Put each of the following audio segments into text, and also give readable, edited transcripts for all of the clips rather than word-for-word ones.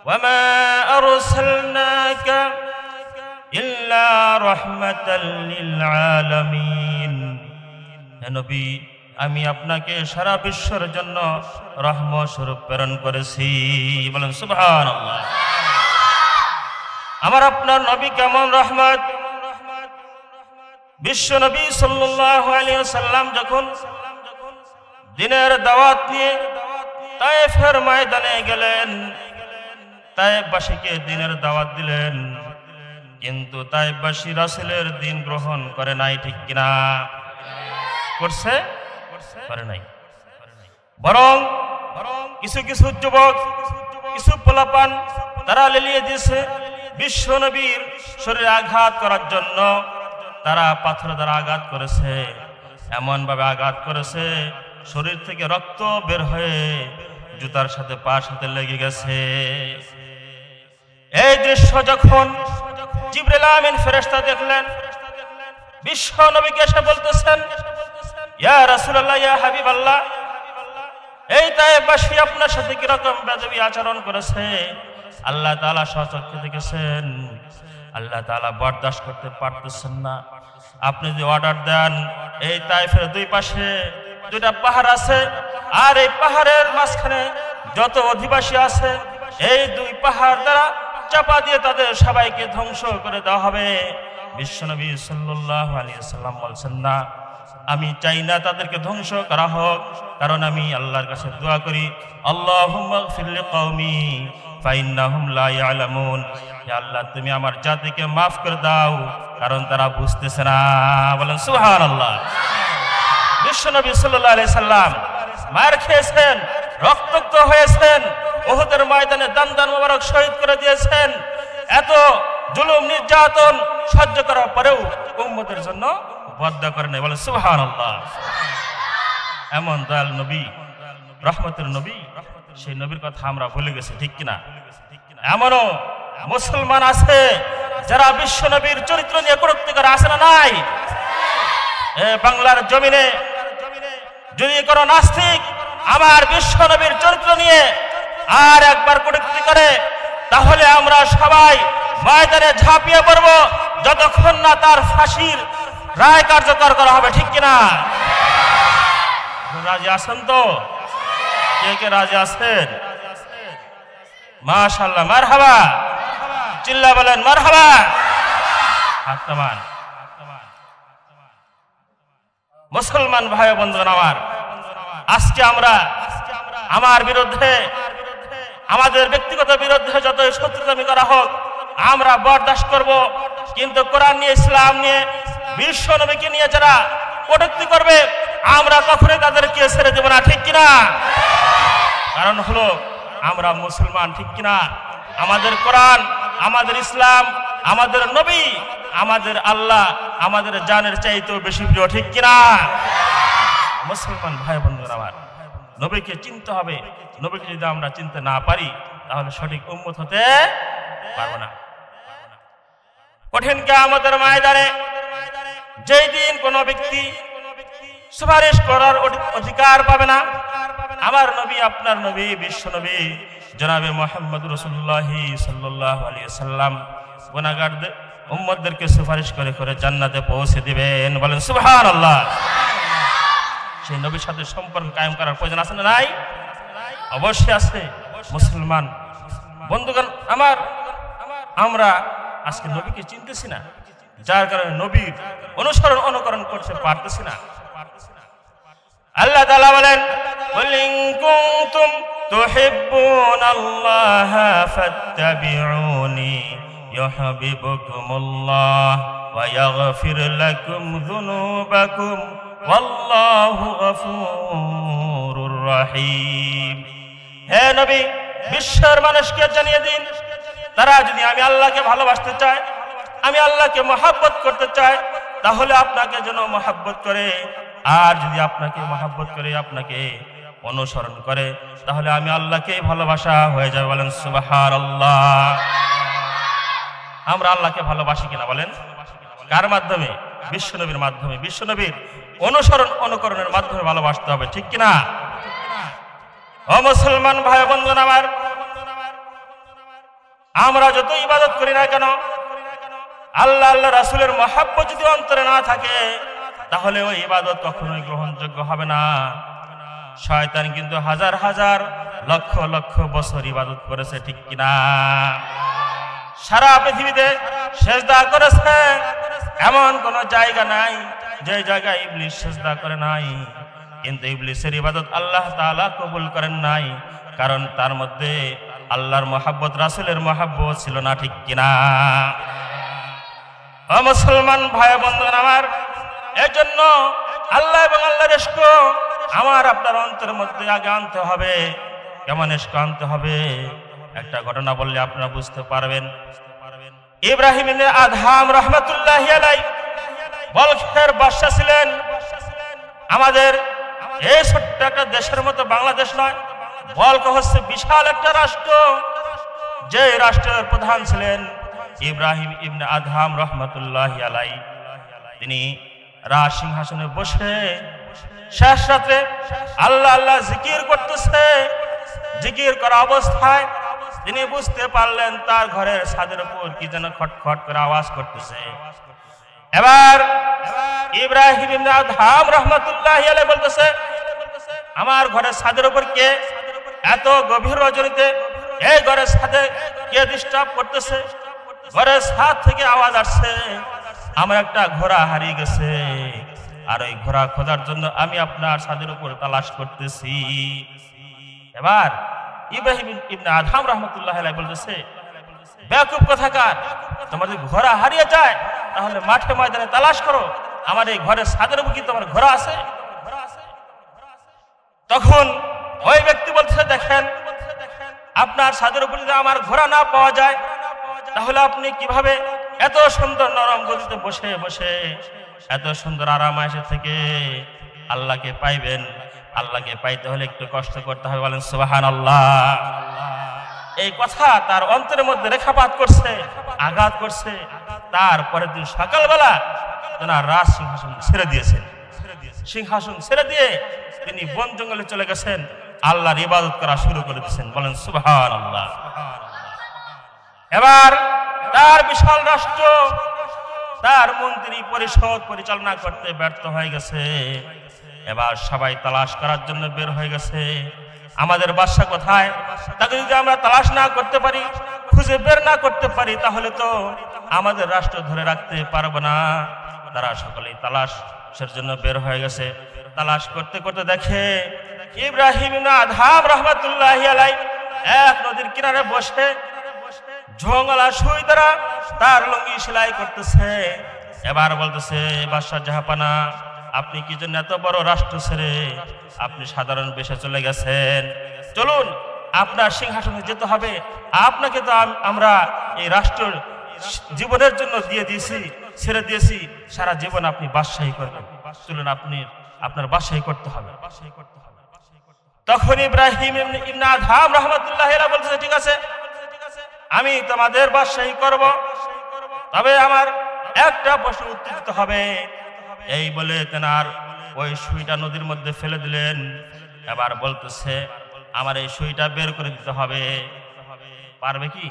وما أرسلناك إلا رحمة للعالمين হে নবী আমি আপনাকে সারা বিশ্বের জন্য রহমত স্বরূপ প্রেরণ করেছি বলেন সুবহানাল্লাহ আমার আপনার নবী কেমন রহমত বিশ্ব নবী সাল্লাল্লাহু আলাইহি ওয়াসাল্লাম যখন দিনের দাওয়াত নিয়ে তায়েফের ময়দানে গেলেন তায়েফবাসীকে দিনের দাওয়াত দিলেন কিন্তু তায়েফবাসী রাসূলের দিন গ্রহণ করে নাই ঠিক কিনা করছে করে নাই বরং কিছু কিছু যুবক কিছু পোলাপান তারা লেলিয়ে দিয়েছে বিশ্ব নবীর শরীরে আঘাত করার জন্য তারা পাথর দ্বারা আঘাত করেছে এমন ভাবে আঘাত করেছে শরীর থেকে রক্ত বের হয়ে জুতার সাথে পায়ের সাথে লেগে গেছে এই দৃশ্য যখন জিবরিল আমিন ফেরেশতা দেখলেন বিশ্ব নবীকে এসে বলতেছেন ইয়া রাসূলুল্লাহ ইয়া হাবিবাল্লাহ এই তায়েফবাসী আপনার সাথে কি রকম বেয়াদবি আচরণ করেছে আল্লাহ তাআলা স্বচক্ষে দেখেছেন আল্লাহ তাআলা বরদাস্ত করতে পারতেছেন না আপনি যদি অর্ডার দেন এই তায়েফের দুই পাশে দুইটা পাহাড় আছে আর এই পাহাড়ের মাঝখানে যত অধিবাসী আছে এই দুই পাহাড় দ্বারা চাপা দিয়ে তাদের সবাইকে ধ্বংস করে দেওয়া হবে বিশ্বনবী সাল্লাল্লাহু আলাইহি ওয়াসাল্লাম বলছেন না আমি চাই না তাদেরকে ধ্বংস করা হোক কারণ আমি আল্লাহর কাছে দোয়া করি আল্লাহুম্মা গফির লিকাওমি ফাইন্নাহুম লা ইয়ালামুন হে আল্লাহ তুমি আমার জাতিকে maaf করে দাও কারণ তারা বুঝতেছে না বলেন সুবহানাল্লাহ বিশ্বনবী সাল্লাল্লাহু আলাইহি সাল্লাম মার খেয়েছেন রক্তাক্ত হয়েছেন উহুদের ময়দানে দান মোবারক শহীদ করে দিয়েছেন এত জুলুম নির্যাতন সহ্য করার পরেও উম্মতের জন্য বদদুয়া করেন বলেন সুবহানাল্লাহ এমন দয়াল নবী রহমতের নবী সেই নবীর কথা আমরা ভুলে গেছি ঠিক কিনা এমনও মুসলমান আছে যারা বিশ্ব নবীর চরিত্র নিয়ে কটূক্তি করে আসে না নাই বাংলার জমিনে যদি কোনো নাস্তিক আমার বিশ্ব নবীর চরিত্র নিয়ে আর একবার কটূক্তি করে তাহলে আমরা সবাই ময়দানে ঝাঁপিয়ে পড়ব যতক্ষণ না তার ফাঁসির রায় কার্যকর করা হবে ঠিক কিনা রাজি আছেন তো কে কে রাজি আছেন মাশাআল্লাহ মারহাবা চিল্লা বলেন মারহাবা হাতমান মুসলমান ভাই বন্ধুগণ আমার আজকে আমরা আমার বিরুদ্ধে আমাদের ব্যক্তিগত বিরুদ্ধে যত শত্রুতামি করা হোক আমরা বরদাস্ত করব কিন্তু কোরআন নিয়ে ইসলাম নিয়ে বিশ্ব নবীকে নিয়ে যারা কটূক্তি করবে আমরা কখনোই তাদেরকে ছেড়ে দেব না ঠিক কিনা কারণ হলো আমরা মুসলমান ঠিক কিনা আমাদের কোরআন আমাদের ইসলাম আমাদের নবী আমাদের আল্লাহ আমাদের জানের চাইতেও বেশি প্রিয় ঠিক কিনা মুসলমান ভাই বন্ধুরা আমার নবীকে চিনতে হবে নবীকে যদি আমরা চিনতে না পারি তাহলে সঠিক উম্মত হতে পারবো না কঠিন কিয়ামতের ময়দানে যেই দিন কোনো ব্যক্তি সুপারিশ করার অধিকার পাবে না আমার নবী আপনার নবী বিশ্ব নবী জনাবে মুহাম্মদ রাসূলুল্লাহ সাল্লাল্লাহু আলাইহি ওয়াসাল্লাম গুনাহগারদের উম্মতদেরকে সুপারিশ করে করে জান্নাতে পৌঁছে দিবেন বলেন সুবহানাল্লাহ সেই নবীর সাথে সম্পর্ক কায়েম করার প্রয়োজন আছে না নাই অবশ্যই আছে মুসলমান বন্ধুগণ আমার আমরা আজকে নবীকে চিনতেছি না যার কারণে নবীর অনুসরণ অনুকরণ করতে পারতেছি না আল্লাহ তাআলা বলেন কুল ইন কুনতুম তুহিব্বুনাল্লাহা ফাত্তাবিউনি ইউহিব্বুকুমুল্লাহ ওয়া ইয়াগফির লাকুম যুনুবাকুম ওয়াল্লাহু গফুরুর রহিম হে নবী বিশ্বের মানুষকে জানিয়ে দিন তারা যদি আমি আল্লাহকে ভালোবাসতে চায় আমি আল্লাহকে মহব্বত করতে চাই তাহলে আপনাকে যেন মহব্বত করে আর যদি আপনাকে মহব্বত করে আপনাকে অনুসরণ করে তাহলে আমি আল্লাহকে ভালোবাসা হয়ে যাবে বলেন সুবহানাল্লাহ আমরা আল্লাহকে ভালোবাসি কিনা বলেন কার মাধ্যমে বিশ্বনবীর মাধ্যমে বিশ্বনবীর অনুসরণ অনুকরণের মাধ্যমে ভালোবাসতে হবে ঠিক কিনা ও মুসলমান ভাই বন্ধুরা আমার আমরা যত ইবাদত করি না কেন, আল্লাহ আল্লাহ রাসূলের মহব্বত যদি অন্তরে না থাকে তাহলে ওই ইবাদত কখনোই গ্রহণযোগ্য হবে না। শয়তান কিন্তু হাজার হাজার লক্ষ লক্ষ বছর ইবাদত করেছে, ঠিক কিনা? সারা পৃথিবীতে সেজদা করেছে, এমন কোন জায়গা নাই যে জায়গায় ইবলিস সেজদা করে নাই। কিন্তু ইবলিসের ইবাদত আল্লাহ তাআলা কবুল করেন নাই, কারণ তার মধ্যে আল্লাহর মহব্বত, রাসূলের মহব্বত ছিল না, ঠিক কিনা? ও মুসলমান ভাই বন্ধুগণ আমার, এর জন্য আল্লাহ এবং আল্লাহর ইশক আমার আপনার অন্তরের মধ্যে আগে আনতে হবে। কেমন ইশক আনতে হবে? একটা ঘটনা বললে আপনারা বুঝতে পারবেন। ইব্রাহিম ইবনে আদহাম রাহমাতুল্লাহি আলাইহি বলখের বাদশা ছিলেন। আমাদের এই ছোট্ট একটা দেশের মতো বাংলাদেশ নয়, বলখ হচ্ছে বিশাল একটা রাষ্ট্র। যে রাষ্ট্রের প্রধান ছিলেন ইব্রাহিম ইবনে আদহাম রাহমাতুল্লাহি আলাইহি। তিনি রাজ সিংহাসনে বসে শেষ রাতে আল্লাহ আল্লাহ জিকির করতেছে। জিকির করা অবস্থায় তিনি বুঝতে পারলেন তার ঘরের ছাদের উপর কি যেন খটখট করে আওয়াজ করতেছে। এবার ইব্রাহিম ইবনে আদহাম রাহমাতুল্লাহি আলাইহি বলতেছে, আমার ঘরের ছাদের উপর কে এত গভীর রজনীতে এই ঘরের ছাদে কে ডিস্টার্ব করতেছে? ঘরের ছাদ থেকে আওয়াজ আসছে, আমার একটা ঘোড়া হারিয়ে গেছে, আর ওই ঘোড়া খোঁজার জন্য আমি আপনার ছাদের উপর তালাশ করতেছি। এবার ইব্রাহিম ইবনে আদহাম রাহমাতুল্লাহি আলাইহি বলতেছে, বেয়াকুব কথাকার, তোমাদের ঘোড়া হারিয়ে যায় তাহলে মাঠে ময়দানে তালাশ করো, আমার এই ঘরের ছাদের উপর কি তোমার ঘোড়া আছে? তখন ওই ব্যক্তি বলতেছে, দেখেন, আপনার ছাদের উপর যদি আমার ঘোড়া না পাওয়া যায় তাহলে আপনি কিভাবে এত সুন্দর নরম গদিতে বসে বসে এত সুন্দর আরামায়েশে থেকে আল্লাহকে পাইবেন? আল্লাহকে পাইতে হলে একটু কষ্ট করতে হবে, বলেন সুবহানাল্লাহ। এই কথা তার অন্তরের মধ্যে রেখাপাত করছে, আঘাত করছে। তারপরের দিন সকালবেলা তেনার রাজ সিংহাসন ছেড়ে দিয়েছেন। সিংহাসন ছেড়ে দিয়ে তিনি বন জঙ্গলে চলে গেছেন, আল্লাহর ইবাদত করা শুরু করে দিয়েছেন, বলেন সুবহানাল্লাহ। এবার তার বিশাল রাষ্ট্র, তার মন্ত্রী পরিষদ পরিচালনা করতে ব্যর্থ হয়ে গেছে। এবার সবাই তালাশ করার জন্য বের হয়ে গেছে, আমাদের বাদশা কোথায়? তাকে যদি আমরা তালাশ না করতে পারি, খুঁজে বের না করতে পারি, তাহলে তো আমাদের রাষ্ট্র ধরে রাখতে পারবো না। তারা সকলেই তালাশের জন্য বের হয়ে গেছে। তালাশ করতে করতে দেখে ইব্রাহিম ইবনে আদহাম রাহমাতুল্লাহি আলাইহি এক নদীর কিনারে বসে ঝোঙলা সুই দ্বারা তার লুঙ্গি সেলাই করতেছে। এবার বলতেছে, বাদশাহ জাহাপানা, আপনি কি জন্য এত বড় রাষ্ট্র ছেড়ে আপনি সাধারণ বেশে চলে গেছেন? চলুন, আপনার সিংহাসনে যেতে হবে। আপনাকে তো আমরা এই রাষ্ট্র জীবনের জন্য দিয়ে দিয়েছি, ছেড়ে দিয়েছি, সারা জীবন আপনি বাদশাহী করবেন। চলুন, আপনি আপনার বাদশাহী করতে হবে। তখন ইব্রাহিম ইবনে আদহাম রাহমাতুল্লাহি আলাইহি বলতেছে, ঠিক আছে, আমি তোমাদের বাদশাহী করব, তবে আমার একটা প্রশ্ন উত্তর দিতে হবে। এই বলে তেনার ওই সুইটা নদীর মধ্যে ফেলে দিলেন। এবার বলতেছে, আমার এই সুইটা বের করে দিতে হবে। পারবে কি?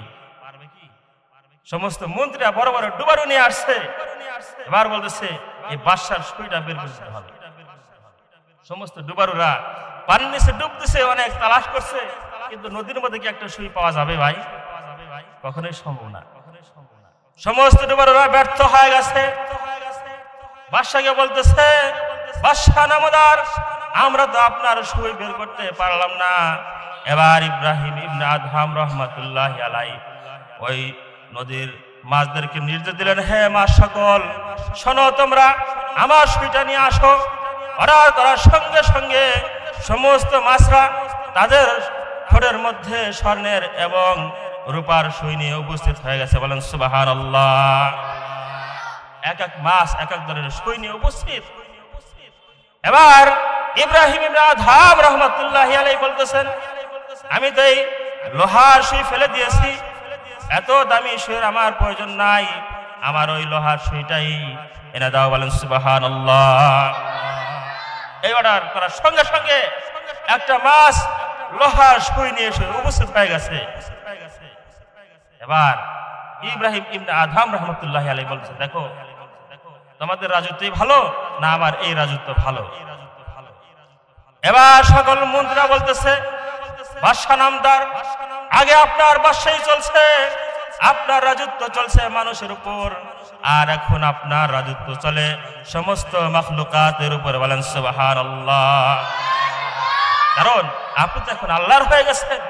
সমস্ত মন্ত্রীরা বড় বড় ডুবারু নিয়ে আসছে। এবার বলতেছে, এই বাদশার সুইটা বের করে দিতে হবে। সমস্ত ডুবারুরা পানির নিচে ডুবতেছে, অনেক তালাশ করছে, কিন্তু নদীর মধ্যে কি একটা সুই পাওয়া যাবে ভাই? কখনোই সম্ভব না। সমস্ত ডুবারুরা ব্যর্থ হয়ে গেছে। বাদশাকে বলতেছে, বাদশাহ নামদার, আমরা তো আপনার সুই বের করতে পারলাম না। এবার ইব্রাহিম ইবনে আদহাম রাহমাতুল্লাহি আলাইহি ওই নদীর মাছদেরকে নির্দেশ দিলেন, হে মাছ সকল, শোনো, তোমরা আমার সুইটা নিয়ে আসো। অর্ডার করার সঙ্গে সঙ্গে সমস্ত মাছরা তাদের ঠোঁটের মধ্যে স্বর্ণের এবং রূপার সুই নিয়ে উপস্থিত হয়ে গেছে, বলেন সুবহানাল্লাহ। এক এক মাছ এক এক ধরনের সুই নিয়ে উপস্থিত। এবার ইব্রাহিম ইবনে আদহাম রাহমাতুল্লাহি আলাইহি বলতেছেন, আমি তো এই লোহার সুই ফেলে দিয়েছি, এত দামি সুইয়ের আমার প্রয়োজন নাই, আমার ওই লোহার সুইটাই এনে দাও, বলেন সুবহানাল্লাহ। এই অর্ডার করার সঙ্গে সঙ্গে একটা মাছ লোহার সুই নিয়ে এসে উপস্থিত হয়ে গেছে। এবার ইব্রাহিম ইবনে আদহাম রাহমাতুল্লাহি আলাইহি বলছে, দেখো তোমাদের রাজত্বই ভালো না আমার এই রাজত্ব ভালো? এবার সকল মন্ত্রীরা বলতেছে, বাদশা নামদার, আগে আপনার বাদশাহী চলছে, আপনার রাজত্ব চলছে মানুষের উপর, আর এখন আপনার রাজত্ব চলে সমস্ত মাখলুকাতের উপর। বলেন সুবহানাল্লাহ। কারণ আপনি তো এখন আল্লাহর হয়ে গেছেন।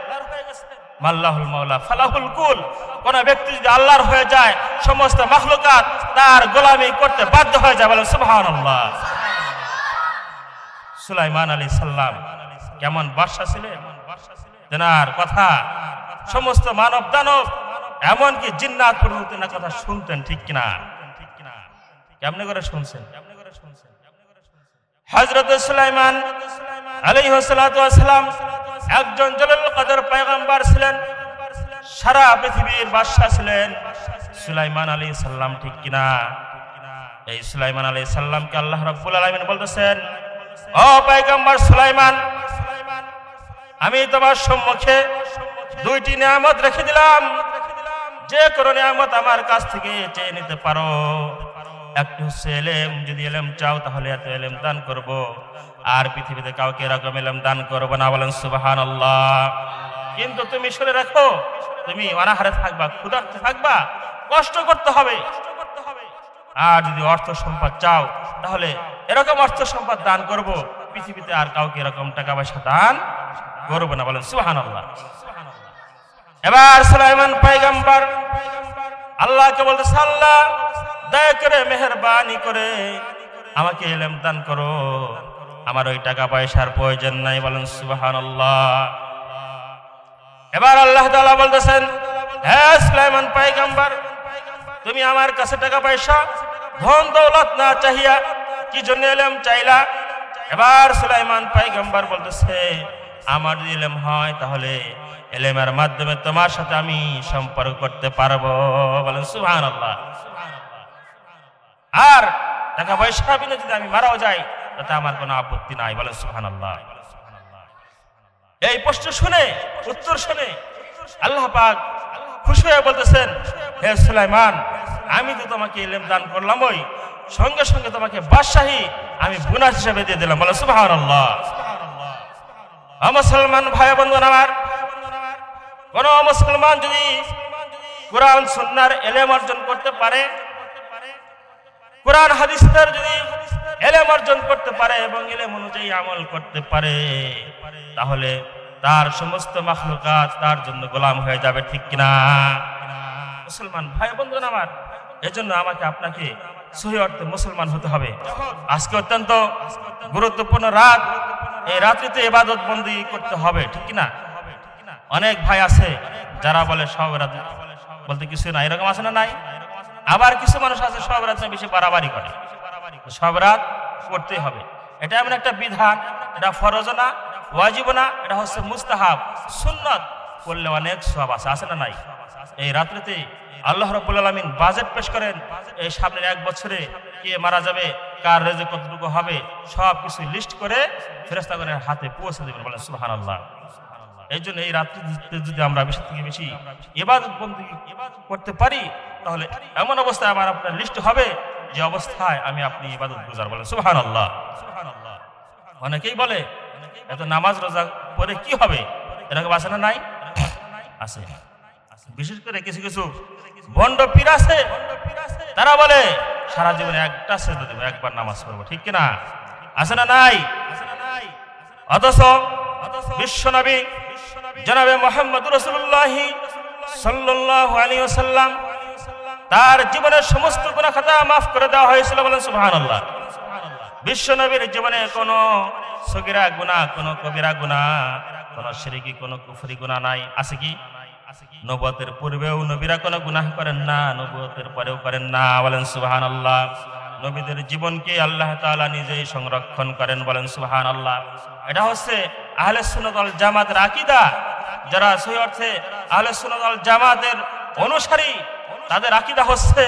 মাল্লাহুল মাওলা ফালাহুল কুল। কোন ব্যক্তি যদি আল্লাহর হয়ে যায় সমস্ত মাখলুকাত তার গোলামি করতে বাধ্য হয়ে যায়। বলেন সুবহানাল্লাহ। সুলাইমান আলাইহিস সালাম কেমন বাদশা ছিলেন, তেনার কথা সমস্ত মানব দানব এমনকি জিন্নাত পর্যন্ত না কথা শুনতেন, ঠিক কিনা? কেমনে করে শুনছেন? হযরত সুলাইমান আলাইহিস সালাতু ওয়াস সালাম একজন জলিলুল কদর পয়গম্বর ছিলেন, সারা পৃথিবীর বাদশা ছিলেন সুলাইমান আলাইহিস সালাম, ঠিক কিনা? এই সুলাইমান আলাইহিস সালামকে আল্লাহ রাব্বুল আলামিন বলতেছেন, ও পয়গম্বর সুলাইমান, আমি তোমার সম্মুখে দুইটি নিয়ামত রেখে দিলাম, যে কোনো নিয়ামত আমার কাছ থেকে চেয়ে নিতে পারো। একটি হচ্ছে ইলম, যদি ইলম চাও তাহলে এত ইলম দান করব, আর পৃথিবীতে কাউকে এরকম ইলম দান করব না। বলেন সুবহানাল্লাহ। কিন্তু তুমি শুনে রাখো, তুমি অনাহারে থাকবা, ক্ষুধার্ত থাকবা, কষ্ট করতে হবে। আর যদি অর্থ সম্পদ চাও তাহলে এরকম অর্থ সম্পদ দান করব, পৃথিবীতে আর কাউকে এরকম টাকা পয়সা দান করব না। বলেন সুবহানাল্লাহ। এবার সুলাইমান পয়গম্বর আল্লাহকে বলতেছে, আল্লাহ দয়া করে মেহেরবানি করে আমাকে ইলম দান করো, আমার ওই টাকা পয়সার প্রয়োজন নাই। বলেন সুবহানাল্লাহ। এবার আল্লাহ তাআলা বলতেছেন, হে সুলাইমান পয়গম্বর, তুমি আমার কাছে টাকা পয়সা ধন দৌলত না চাহিয়া কি জন্য ইলম চাইলা? এবার সুলাইমান পয়গম্বর বলতেছে, আমার যদি ইলম হয় তাহলে ইলমের মাধ্যমে তোমার সাথে আমি সম্পর্ক করতে পারবো। বলেন সুবহানাল্লাহ। আর টাকা পয়সা বিনা যদি আমি মারাও যাই তাতে আমার কোনো আপত্তি নাই। বলেন সুবহানাল্লাহ। এই প্রশ্ন শুনে, উত্তর শুনে আল্লাহ পাক খুশি হয়ে বলতেছেন, হে সুলাইমান, আমি তো তোমাকে ইলম দান করলাম, ওই সঙ্গে সঙ্গে তোমাকে বাদশাহী আমি বোনাস হিসেবে দিয়ে দিলাম। বলেন সুবহানাল্লাহ। মুসলমান ভাই বন্ধুগণ আমার, কোন মুসলমান যদি কোরআন সুন্নাহর ইলম অর্জন করতে পারে, কোরআন হাদিসের যদি ইলম অর্জন করতে পারে এবং ইলম অনুযায়ী আমল করতে পারে, তাহলে তার সমস্ত মাখলুকাত তার জন্য গোলাম হয়ে যাবে, ঠিক কিনা? মুসলমান ভাই বন্ধুগণ আমার, এজন্য আমাকে আপনাকে সহি অর্থে মুসলমান হতে হবে। আজকে অত্যন্ত গুরুত্বপূর্ণ রাত, এই রাত্রিতে ইবাদত বন্দি করতে হবে, ঠিক কিনা? অনেক ভাই আছে যারা বলে সব রাত বলতে কিছু না, এরকম আছে না? নাই। আবার কিছু মানুষ আছে সব রাত বেশি বাড়াবাড়ি করে, সব রাত করতেই হবে। এটা এমন একটা বিধান, এটা ফরজ না, ওয়াজিব না, এটা হচ্ছে মুস্তাহাব, সুন্নাত, করলে অনেক সওয়াব আছে, আছে না? নাই। এই রাত্রিতে আল্লাহ রাব্বুল আলামিন বাজেট পেশ করেন, এই সামনের এক বছরে কে মারা যাবে, কার রিজিক কতটুকু হবে, সব কিছু লিস্ট করে ফেরেশতাগণের হাতে পৌঁছে দেবেন। বলেন সুবহানাল্লাহ। এই জন্য এই রাত্রিতে যদি আমরা বেশি থেকে বেশি ইবাদত বন্দি করতে পারি, তাহলে এমন অবস্থায় আমার আপনার লিস্ট হবে যে অবস্থায় আমি আপনি ইবাদত গুজার। বলেন সুবহানাল্লাহ। অনেকেই বলে এত নামাজ রোজা পরে কি হবে, এরকম আছে না? নাই, আছে। বিশেষ করে কিছু কিছু ভণ্ড পীর আছে, তারা বলে সারা জীবনে একটা সেজদা দেব, একবার নামাজ পড়বো, ঠিক কিনা? আছে না? নাই। অথচ বিশ্বনবী জনাবে মুহাম্মদ রাসূলুল্লাহ সাল্লাল্লাহু আলাইহি ওয়াসাল্লাম তার জীবনের সমস্ত গুনাহ খাতা মাফ করে দেওয়া হয়েছিল। বলেন সুবহানাল্লাহ। বিশ্বনবীর জীবনে কোনো সগীরা গুনাহ, কোনো কবিরা গুনাহ, কোনো শিরকি, কোনো কুফরি গুনাহ নাই। আছে কি? নবুয়তের পূর্বেও নবীরা কোনো গুনাহ করেন না, নবুয়তের পরেও করেন না। বলেন সুবহানাল্লাহ। নবীদের জীবনকে আল্লাহ তাআলা নিজেই সংরক্ষণ করেন। বলেন সুবহানাল্লাহ। এটা হচ্ছে আহলে সুন্নাত ওয়াল জামাতের আকীদা। যারা সহি অর্থে আহলে সুন্নাত ওয়াল জামাতের অনুসারী, তাদের আকীদা হচ্ছে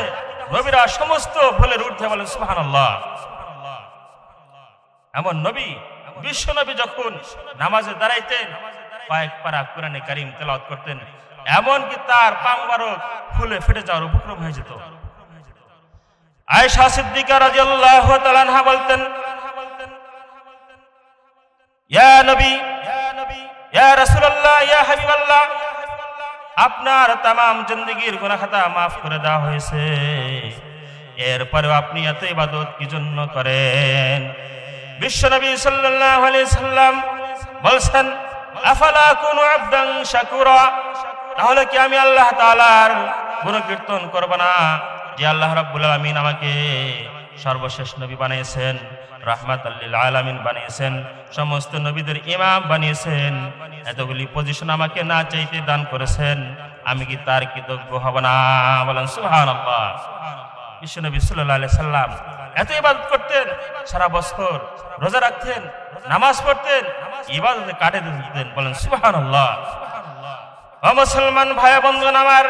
নবীরা সমস্ত ভুলের ঊর্ধ্বে। বলেন সুবহানাল্লাহ। এমন নবী, বিশ্ব নবী যখন নামাজে দাঁড়াইতেন, কয়েক পারা কোরআনে কারীম তেলাওয়াত করতেন, এমনকি তার পা মুবারক ফুলে ফেটে যাওয়ার উপক্রম হয়ে যেত। আয়েশা সিদ্দিকা রাদিয়াল্লাহু তাআলা আনহা বলতেন, ইয়া নবী, ইয়া রাসূলুল্লাহ, ইয়া হাবিবাল্লাহ, আপনার তামাম জিন্দেগীর গুনাহ খাতা মাফ করে দেওয়া হয়েছে, এরপরেও আপনি এত ইবাদত কি জন্য করেন? বিশ্বনবী সাল্লাল্লাহু আলাইহি সাল্লাম বলছেন, আফালা কুনু আবদান শাকুরা, তাহলে কি আমি আল্লাহ তাআলার গুণকীর্তন করব না? যে আল্লাহ রাব্বুল আলামিন আমাকে সর্বশেষ নবী বানিয়েছেন, রাহমাতাল লিল আলামিন বানিয়েছেন, সমস্ত নবীদের ইমাম বানিয়েছেন, এতগুলি পজিশন আমাকে না চাইতে দান করেছেন, আমি কি তার কৃতজ্ঞ হব না? বলেন সুবহানাল্লাহ। বিশ্বনবী সাল্লাল্লাহু আলাইহি সাল্লাম এত ইবাদত করতেন, সারা বছর রোজা রাখতেন, নামাজ পড়তেন, ইবাদতে কাটে দিতেন। বলেন সুবহানাল্লাহ। ও মুসলমান ভাই বন্ধুগণ আমার,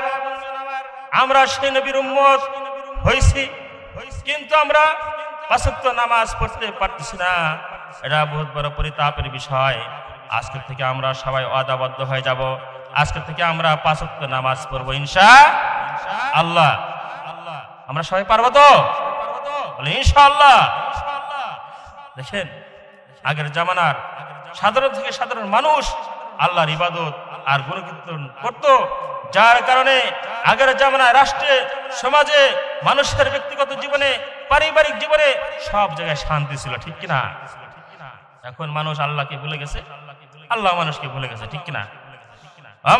আমরা সেই নবীর উম্মত হইছি, কিন্তু আমরা পাঁচ ওয়াক্ত নামাজ পড়তে পারতেছি না। এটা বহুত বড় পরিতাপের বিষয়। আজকে থেকে আমরা সবাই ওয়াদাবদ্ধ হয়ে যাব, আজকে থেকে আমরা পাঁচ ওয়াক্ত নামাজ পড়বো ইনশাআল্লাহ। আমরা সবাই পারবো তো? বলে ইনশাআল্লাহ। দেখেন, আগের জামানার সাধারণ থেকে সাধারণ মানুষ আল্লাহর ইবাদত আর গুণকীর্তন করত, যার কারণে আগের জামানায় রাষ্ট্রে, সমাজে, মানুষের ব্যক্তিগত জীবনে, পারিবারিক জীবনে সব জায়গায় শান্তি ছিল, ঠিক কিনা? এখন মানুষ আল্লাহকে ভুলে গেছে, আল্লাহ মানুষকে ভুলে গেছে, ঠিক কিনা?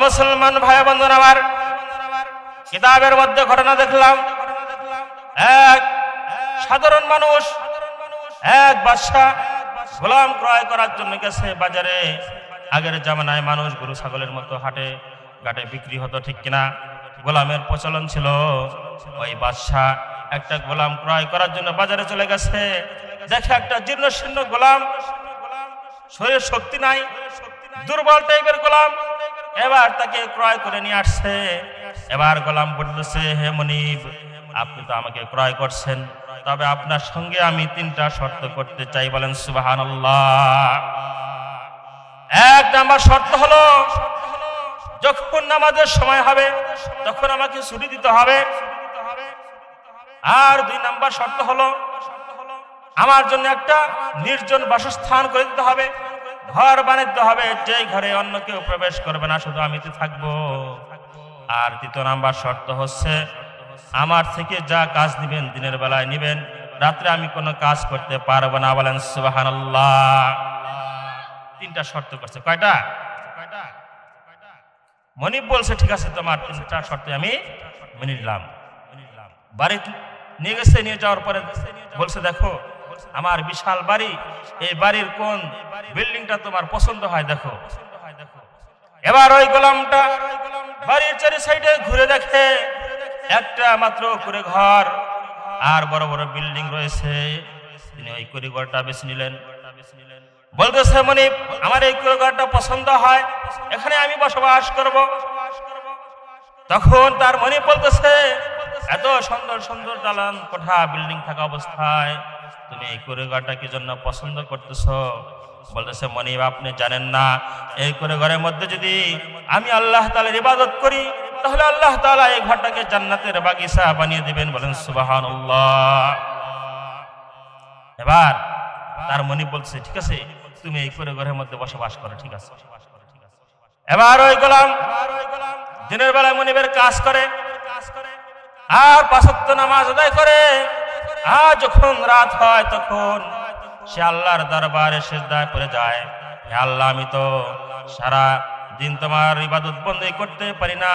মুসলমান ভাই বন্ধুরা আমার, কিতাবের মধ্যে ঘটনা দেখলাম, এক সাধারণ মানুষ, এক বাদশা গোলাম ক্রয় করার জন্য গেছে বাজারে। আগের জামানায় মানুষ গরু ছাগলের মতো হাটে ঘাটে বিক্রি হতো, ঠিক কিনা? গোলামের প্রচলন ছিল। ওই বাদশা একটা গোলাম ক্রয় করার জন্য বাজারে চলে গেছে। দেখে একটা জীর্ণ শীর্ণ গোলাম, শরীরে শক্তি নাই, দুর্বল টাইপের গোলাম। এবার তাকে ক্রয় করে নিয়ে আসছে। এবার গোলাম বলতেছে, হে মনিব, আপনি তো আমাকে ক্রয় করছেন, তবে আপনার সঙ্গে আমি তিনটা শর্ত করতে চাই। বলেন সুবহানাল্লাহ। এক নাম্বার শর্ত হলো, যখন নামাজের সময় হবে তখন আমাকে ছুটি দিতে হবে। আর দুই নাম্বার শর্ত হলো, আমার জন্য একটা নির্জন বাসস্থান করে দিতে হবে, ঘর বানাতে হবে, যে ঘরে অন্য কেউ প্রবেশ করবে না, শুধু আমি তো থাকবো। আর তৃতীয় নাম্বার শর্ত হচ্ছে, আমার থেকে যা কাজ নিবেন দিনের বেলায় নিবেন, রাত্রে আমি কোনো কাজ করতে পারবো না। বলেন সুবহানাল্লাহ। তিনটা শর্ত করছে। কয়টা? মনিব বলছে, ঠিক আছে, তোমার তিনটা শর্ত আমি মেনে নিলাম। বাড়ি নিয়ে গেছে, নিয়ে যাওয়ার পরে বলছে, দেখো আমার বিশাল বাড়ি, এই বাড়ির কোন বিল্ডিংটা তোমার পছন্দ হয় দেখো। এবার ওই গোলামটা বাড়ির চারি সাইডে ঘুরে দেখে একটা মাত্র কুড়ে ঘর আর বড় বড় বিল্ডিং রয়েছে। তিনি ওই কুড়ে ঘরটা বেছে নিলেন। বলতেছে, মনিব, আমার এই কুড়ে ঘরটা পছন্দ হয়, এখানে আমি বসবাস করব। তখন তার মনিব বলতেছে, এত সুন্দর সুন্দর দালান কোঠা বিল্ডিং থাকা অবস্থায় তুমি এই কুড়ে ঘরটা কি জন্য পছন্দ করতেছো? বলতেছে, মনিব, আপনি জানেন না, এই কুড়ে ঘরের মধ্যে যদি আমি আল্লাহ তাআলার ইবাদত করি, তাহলে আল্লাহ তাআলা এই ঘরটাকে জান্নাতের বাগিচা বানিয়ে দিবেন। বলেন সুবহানাল্লাহ। এবার তার মনিব বলছে, ঠিক আছে, তুমি এই কুড়ে ঘরের মধ্যে বসবাস করো, ঠিক আছে। এবার ওই গোলাম দিনের বেলায় মনিবের কাজ করে আর পাঁচ ওয়াক্ত নামাজ আদায় করে। আর যখন রাত হয় তখন সে আল্লাহর দরবারে সিজদায় পড়ে যায়, হে আল্লাহ, আমি তো সারা দিন তোমার ইবাদত বন্দী করতে পারি না,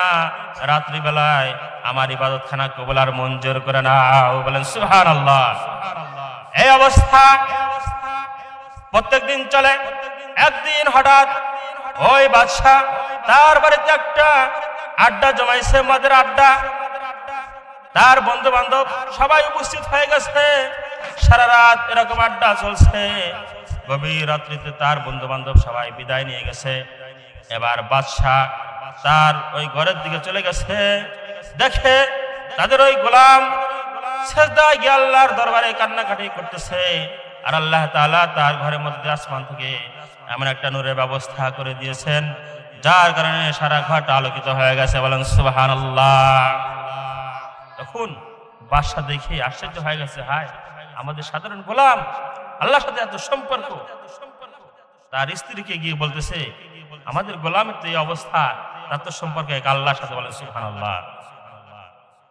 রাত্রি বেলায় আমার ইবাদত খানা কবুল আর মঞ্জুর করে নাও। বলেন সুবহানাল্লাহ। এই অবস্থা প্রত্যেক দিন চলে। একদিন হঠাৎ ওই বাদশা তার বাড়িতে একটা আড্ডা জমাইছে, মদের আড্ডা। তার বন্ধু বান্ধব সবাই উপস্থিত হয়ে গেছে। সারা রাত এরকম আড্ডা চলছে। গভীর রাত্রিতে তার বন্ধু বান্ধব সবাই বিদায় নিয়ে গেছে। এবার বাদশা তার ওই ঘরের দিকে চলে গেছে। দেখে তাদের ওই গোলাম সিজদায় গিয়ে আল্লাহর দরবারে কান্নাকাটি করতেছে। আর আল্লাহ তাআলা তার ঘরের মধ্যে আসমান থেকে এমন একটা নূরের ব্যবস্থা করে দিয়েছেন, যার কারণে সারা ঘরটা আলোকিত হয়ে গেছে। বলেন সুবহানাল্লাহ। তখন বাদশা দেখে আশ্চর্য হয়ে গেছে, হায় আমাদের সাধারণ গোলাম আল্লাহর সাথে এত সম্পর্ক। তার স্ত্রীকে গিয়ে বলতেছে, আমাদের গোলামের তো এই অবস্থা, তার তো সম্পর্ক এক আল্লাহর সাথে। বলেন সুবহানাল্লাহ।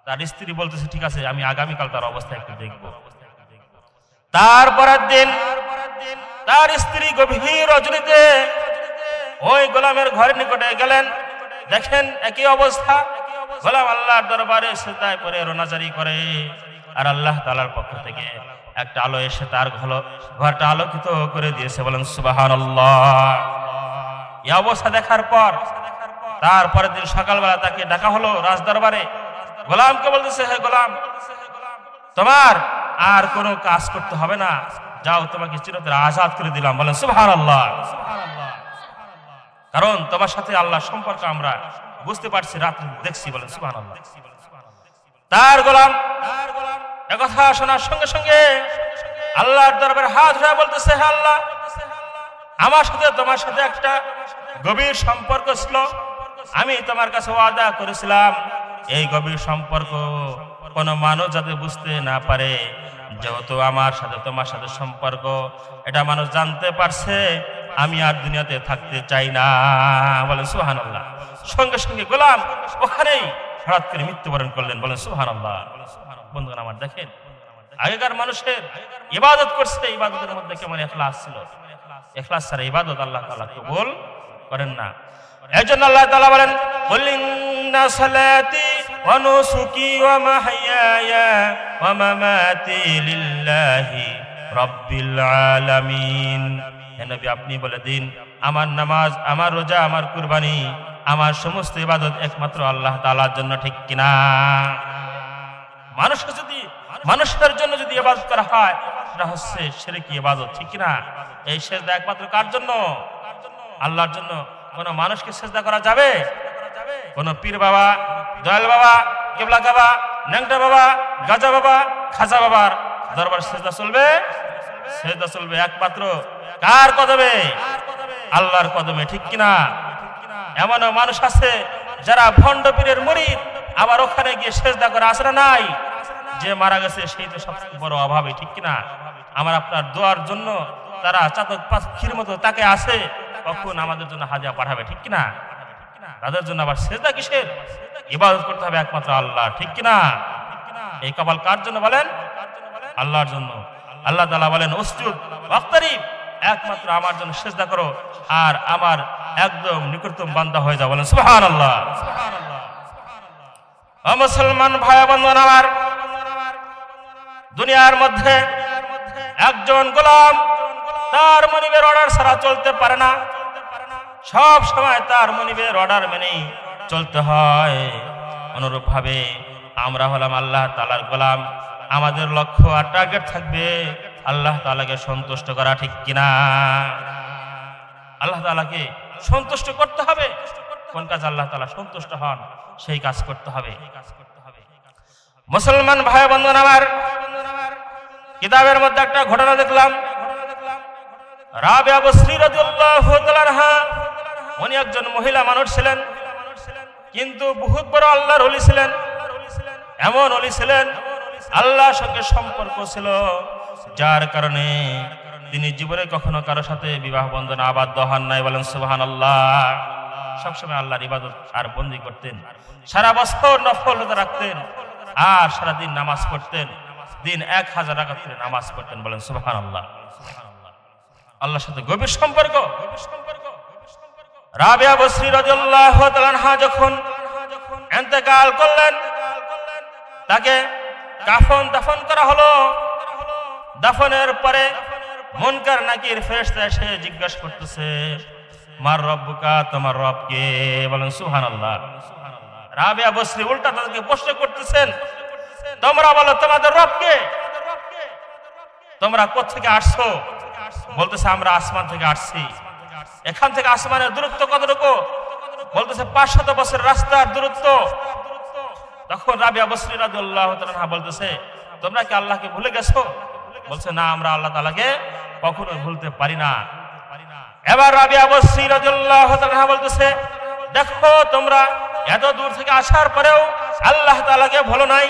তার স্ত্রী বলতেছে, ঠিক আছে আমি আগামীকাল তার অবস্থা একটু দেখবো। তারপরের দিন তার স্ত্রী গভীর রজনীতে ওই গোলামের ঘরের নিকটে গেলেন, দেখেন একই অবস্থা। গোলাম আল্লাহর দরবারে সিজদায় পড়ে রোনাজারি করে, আর আল্লাহ তাআলার পক্ষ থেকে একটা আলো এসে তার ঘরটা আলোকিত করে দিয়েছে। বলেন সুবহানাল্লাহ। এই অবস্থা দেখার পর তারপরের দিন সকালবেলা তাকে ডাকা হলো রাজ দরবারে। গোলামকে বলতেছে, হে গোলাম, তোমার আর কোনো কাজ করতে হবে না, যাও তোমাকে চিরতরে আজাদ করে দিলাম। বলেন সুবহানাল্লাহ। কারণ তোমার সাথে আল্লাহর সম্পর্ক আমরা বুঝতে পারছি, রাত্রে দেখছি। বলেন সুবহানাল্লাহ। তার গোলাম একথা শোনার সঙ্গে সঙ্গে আল্লাহর দরবারে হাত উঠায় বলতেছে, হে আল্লাহ, আমার সাথে তোমার সাথে একটা গভীর সম্পর্ক ছিল। আমি তোমার কাছে ওয়াদা করেছিলাম এই গভীর সম্পর্ক কোনো মানুষ যাতে বুঝতে না পারে। যেহেতু আমার সাথে তোমার সাথে সম্পর্ক এটা মানুষ জানতে পারছে, আমি আর দুনিয়াতে থাকতে চাই না। বলেন সুবহানাল্লাহ। সঙ্গে সঙ্গে গোলাম ওখানেই হঠাৎ করে মৃত্যুবরণ করলেন। বলেন সুবহানাল্লাহ। বন্ধুগণ আমার, দেখেন আগেকার মানুষের ইবাদত করছে, ইবাদতের মধ্যে কেমন ইখলাস ছিল। ইখলাস ছাড়া ইবাদত আল্লাহ তাআলা কবুল করেন না। এজন্য আল্লাহ তাআলা বলেন, কুল ইন্না সালাতি ওয়া নুসুকি ওয়া মাহইয়ায়া ওয়া মামাতি লিল্লাহি রাব্বিল আলামিন। হে নবী, আপনি বলে দিন, আমার নামাজ, আমার রোজা, আমার কুরবানি, আমার সমস্ত ইবাদত একমাত্র আল্লাহ তাআলার জন্য, ঠিক কিনা? মানুষের জন্য যদি ইবাদত করা হয় সেটা হচ্ছে শিরকি ইবাদত, ঠিক কিনা? এই সিজদা একমাত্র কার জন্য? আল্লাহর জন্য। কোন মানুষকে সিজদা করা যাবে? কোন পীর বাবা, দয়াল বাবা, কিবলা বাবা, ন্যাংটা বাবা, গাজা বাবা, খাজা বাবার দরবার সিজদা চলবে? সিজদা চলবে একমাত্র কার কদমে? আল্লাহর কদমে, ঠিক কিনা? এমনও মানুষ আছে যারা ভণ্ড পীরের মুরিদ, আবার ওখানে গিয়ে সিজদা করে আসরা নাই। যে মারা গেছে সেই তো সবচেয়ে বড় অভাবে, ঠিক কিনা? আমার আপনার দোয়ার জন্য তারা চাতক পাখির মতো তাকে আসে, কখন আমাদের জন্য হাদিয়া পাঠাবে, ঠিক কিনা? তাদের জন্য আবার সিজদা কিসের? ইবাদত করতে হবে একমাত্র আল্লাহ, ঠিক কিনা? এই কপাল কার জন্য বলেন? আল্লাহর জন্য। আল্লাহ তাআলা বলেন, উসজুদ ওয়াক্তারিব, একমাত্র আমার জন্য সিজদা করো আর আমার একদম নিকটতম বান্দা হয়ে যাও। বলেন সুবহানাল্লাহ। ও মুসলমান ভাই বন্ধুরা আমার, দুনিয়ার মধ্যে একজন গোলাম তার মনিবের অর্ডার ছাড়া চলতে পারে না। সব সময় তার মনিবের অর্ডার মেনেই চলতে হয়। অনুরূপ ভাবে আমরা হলাম আল্লাহ তাআলার গোলাম। আমাদের লক্ষ্য আর টার্গেট থাকবে আল্লাহ তাআলাকে সন্তুষ্ট করা, ঠিক কিনা? আল্লাহ তাআলাকে সন্তুষ্ট করতে হবে। কোন কাজ আল্লাহ তাআলা সন্তুষ্ট হন সেই কাজ করতে হবে। মুসলমান ভাই বন্ধুরা আমার, কিতাবের মধ্যে একটা ঘটনা দেখলাম। রাবিয়া বসরি রাদিয়াল্লাহু তাআলা আনহা, উনি একজন মহিলা মানুষ ছিলেন, কিন্তু বহুত বড় আল্লাহর ওলি ছিলেন। এমন ওলি ছিলেন, আল্লাহর সঙ্গে সম্পর্ক ছিল, যার কারণে তিনি জীবনে কখনো কারো সাথে বিবাহ বন্ধনে আবদ্ধ হন নাই। বলেন সুবহানাল্লাহ। সবসময় আল্লাহর ইবাদত আর বন্দি করতেন, সারা বছর নফল রোজা রাখতেন, আর সারাদিন নামাজ পড়তেন। দিন 1000 রাকাত করে নামাজ পড়তেন। বলেন সুবহানাল্লাহ। আল্লাহর সাথে গভীর সম্পর্ক। রাবিয়া বসরি রাদিয়াল্লাহু তাআলা আনহা যখন ইন্তেকাল করলেন, তাকে কাফন দাফন করা হলো। দাফনের পরে মুনকার নাকির ফেরেশতা এসে জিজ্ঞাসা করতেছে, মার রব্বুকা, তোমার রব কে? বলেন সুবহানাল্লাহ। রাবিয়া বসরি উল্টা তাদেরকে প্রশ্ন করতেছেন, তোমরা বলো তোমাদের রব কে? তোমরা কোথা থেকে আসছো? বলতেছে আমরা আসমান থেকে আসছি। এখান থেকে আসমানের দূরত্ব কতটুকু? বলতেছে 500 বছর রাস্তার দূরত্ব। তখন রাবিয়া বসরি রাদিয়াল্লাহু তাআলা বলতেছে, তোমরা কি আল্লাহকে ভুলে গেছো? বলছে, না, আমরা আল্লাহ তাআলাকে কখনো ভুলতে পারি না। এবার রাবিয়া বসরি রাদিয়াল্লাহু তাআলা বলতেছে, দেখো তোমরা এত দূর থেকে আসার পরেও আল্লাহ তাআলাকে ভুলো নাই,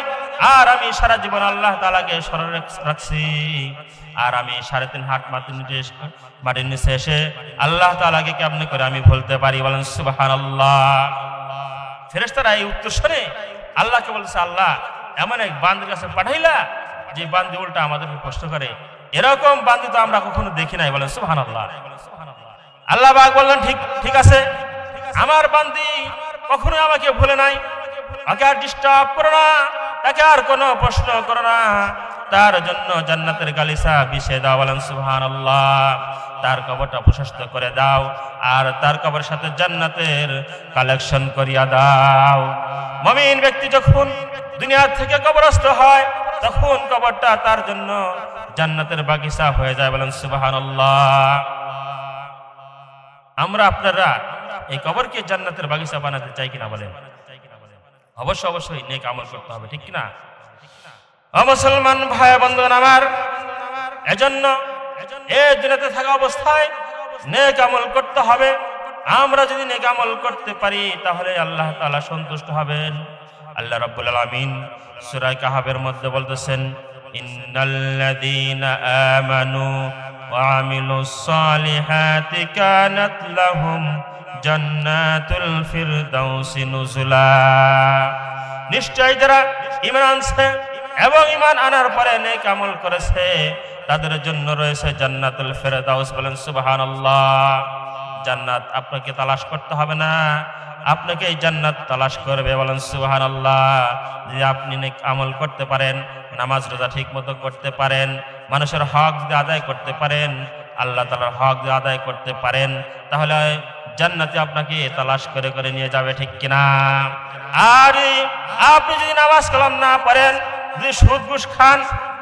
আর আমি সারা জীবন আল্লাহ তাআলাকে স্মরণ রাখছি, আর আমি 3.5 হাত মাটির নিচে এসে আল্লাহ তাআলাকে কেমনে করে আমি ভুলতে পারি? বলেন সুবহানাল্লাহ। ফেরেশতারা এই উত্তর শুনে আল্লাহকে বলছে, আল্লাহ এমন এক বান্দির কাছে পাঠাইলা যে বান্দি উল্টা আমাদেরকে প্রশ্ন করে, এরকম বান্দি তো আমরা কখনো দেখি নাই। বলেন সুবহানাল্লাহ। আল্লাহ পাক বললেন, ঠিক আছে, আমার বান্দি কখনোই আমাকে ভুলে নাই, তাকে আর ডিস্টার্ব করো না, তাকে আর কোনো প্রশ্ন করো না, তার জন্য জান্নাতের গালিচা বিছিয়ে দাও। বলেন সুবহানাল্লাহ। তার কবরটা প্রশস্ত করে দাও, আর তার কবরের সাথে জান্নাতের কালেকশন করিয়া দাও। মুমিন ব্যক্তি যখন দুনিয়া থেকে কবরস্থ হয়, তখন কবরটা তার জন্য জান্নাতের বাগিচা হয়ে যায়। বলেন সুবহানাল্লাহ। আমরা আপনারা এই কবরকে জান্নাতের বাগিচা বানাতে চাই কিনা বলেন? অবশ্যই নেক আমল করতে হবে, ঠিক কিনা? মুসলমান ভাই বন্ধুগণ আমার, এজন্য এই দুনিয়াতে থাকা অবস্থায় নেক আমল করতে হবে। আমরা যদি নেক আমল করতে পারি তাহলে আল্লাহ তাআলা সন্তুষ্ট হবেন। আল্লাহ রাব্বুল আলামিন সূরা কাহাফের মধ্যে বলতেছেন, ইন্নাল্লাযীনা আমানু ওয়া আমিলুস সালিহাতি কানাত লাহুম জান্নাতুল ফিরদাউসি নুজুলা। নিশ্চয় যারা ঈমান আনছে এবং ঈমান আনার পরে নেক আমল করেছে তাদের জন্য রয়েছে জান্নাতুল ফিরদাউস। বলেন সুবহানাল্লাহ। জান্নাত আপনাকে তালাশ করতে হবে না, আপনাকে এই জান্নাত তালাশ করবে। বলেন সুবহানাল্লাহ। যদি আপনি নেক আমল করতে পারেন, নামাজ রোজা ঠিক মতো করতে পারেন, মানুষের হক যদি আদায় করতে পারেন, আল্লাহ তাআলার হক যদি আদায় করতে পারেন, তাহলে জান্নাতে আপনাকে তালাশ করে করে নিয়ে যাবে, ঠিক কিনা? আর আপনি যদি নামাজ কালাম না পড়েন, যদি সুদ ঘুষ খান,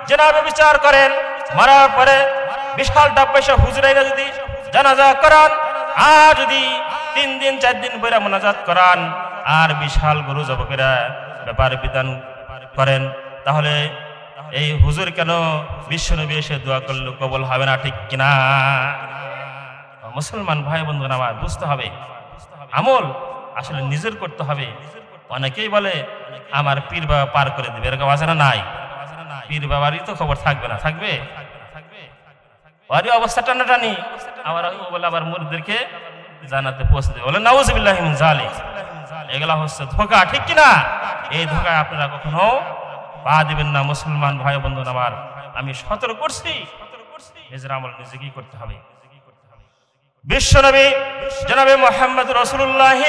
জেনা ব্যভিচার করেন, মরার পরে বিশাল পয়সা হুজুরাইরা যদি জানাজা করান, আর যদি 3 দিন 4 দিন বইরা মোনাজাত করান, আর বিশাল গরু জবকেরা ব্যাপার বিধান করেন, তাহলে এই হুজুর কেন বিশ্বনবী এসে দোয়া করলে কবুল হবে না, ঠিক কিনা? মুসলমান ভাই বন্ধুরা আমার, বুঝতে হবে আমল আসলে নিজের করতে হবে। অনেকেই বলে আমার পীর বাবা পার করে দিবে, এরকম আছে না? নাই। পীর বাবারই তো খবর থাকবে না, থাকবে ওরই অবস্থা টানাটানি, আবার মুরিদদেরকে জান্নাতে পৌঁছে দেবে। বলে নাউযুবিল্লাহি মিন যালিক। এগুলা হচ্ছে ধোঁকা, ঠিক কিনা? এই ধোঁকায় আপনারা কখনো পা দিবেন না। মুসলমান ভাই বন্ধুরা আমার, আমি সতর্ক করছি, নিজের আমল নিজেকেই করতে হবে। বিশ্বনবী জনাবে মুহাম্মদ রাসূলুল্লাহ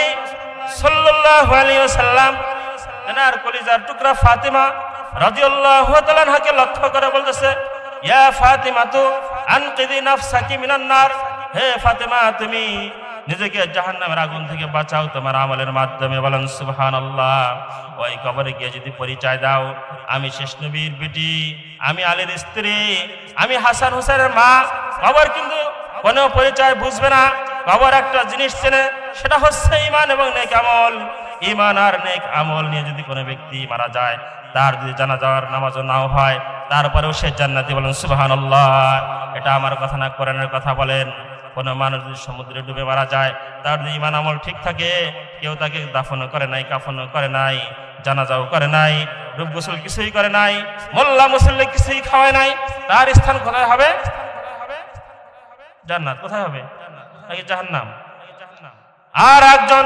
সাল্লাল্লাহু আলাইহি ওয়াসাল্লাম তেনার কলিজার টুকরা ফাতিমা রাদিয়াল্লাহু তাআলা আনহাকে লক্ষ্য করে বলতেছে, ইয়া ফাতিমাতু আনকিদি নাফসাকি মিনান নার। হে ফাতিমা, তুমি নিজেকে জাহান্নামের আগুন থেকে বাঁচাও তোমার আমলের মাধ্যমে। বলেন সুবহানাল্লাহ। ওই কবরে গিয়ে যদি পরিচয় দাও, আমি শেষ নবীর বেটি, আমি আলীর স্ত্রী, আমি হাসান হুসাইনের মা, কবর কিন্তু কোনো পরিচয় বুঝবে না। কবর একটা জিনিস চেনে, সেটা হচ্ছে ঈমান এবং নেক আমল। ঈমান আর নেক আমল নিয়ে যদি কোনো ব্যক্তি মারা যায়, তার যদি জানাজার নামাজও নাও হয়, তারপরেও সে জান্নাতি। বলেন সুবহানাল্লাহ। এটা আমার কথা না, কোরআনের কথা। বলেন কোনো মানুষ যদি সমুদ্রে ডুবে মারা যায়, তার যদি ঈমান আমল ঠিক থাকে, কেউ তাকে দাফনও করে নাই, কাফনও করে নাই, জানাজাও করে নাই, ডুব গোসল কিছুই করে নাই, মোল্লা মুসল্লি কিছুই খাওয়ায় নাই, তার স্থান কোথায় হবে? জান্নাত। কোথায় হবে? নাকি জাহান্নাম? আর একজন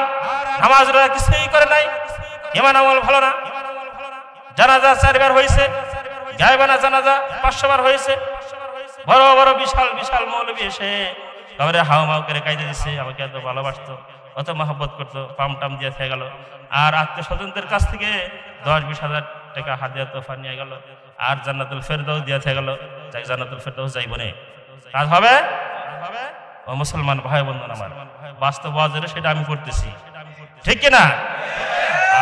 নামাজ রোজা কিছুই করে নাই, ঈমান আমল ভালো না, জানাজা 4 বার হয়েছে, গায়বানা জানাজা 500 বার হয়েছে, বড় বড় বিশাল বিশাল মৌলবী এসে কবরে হাউমাউ করে কাইদে দিচ্ছে, আমাকে এত ভালোবাসতো, কত মহব্বত করতো, পাম টাম দিয়ে থেকে গেল। আর আত্মীয় স্বজনদের কাছ থেকে 10-20 হাজার টাকা হাদিয়া তোফা নিয়ে গেল, আর জান্নাতুল ফেরদাউস দিয়ে থেকে গেল। যাই জান্নাতুল ফেরদাউস যাইব না, কাজ হবে? ও মুসলমান ভাই বন্ধুরা আমার, বাস্তব ওয়াজে সেটা আমি করতেছি, ঠিক কিনা?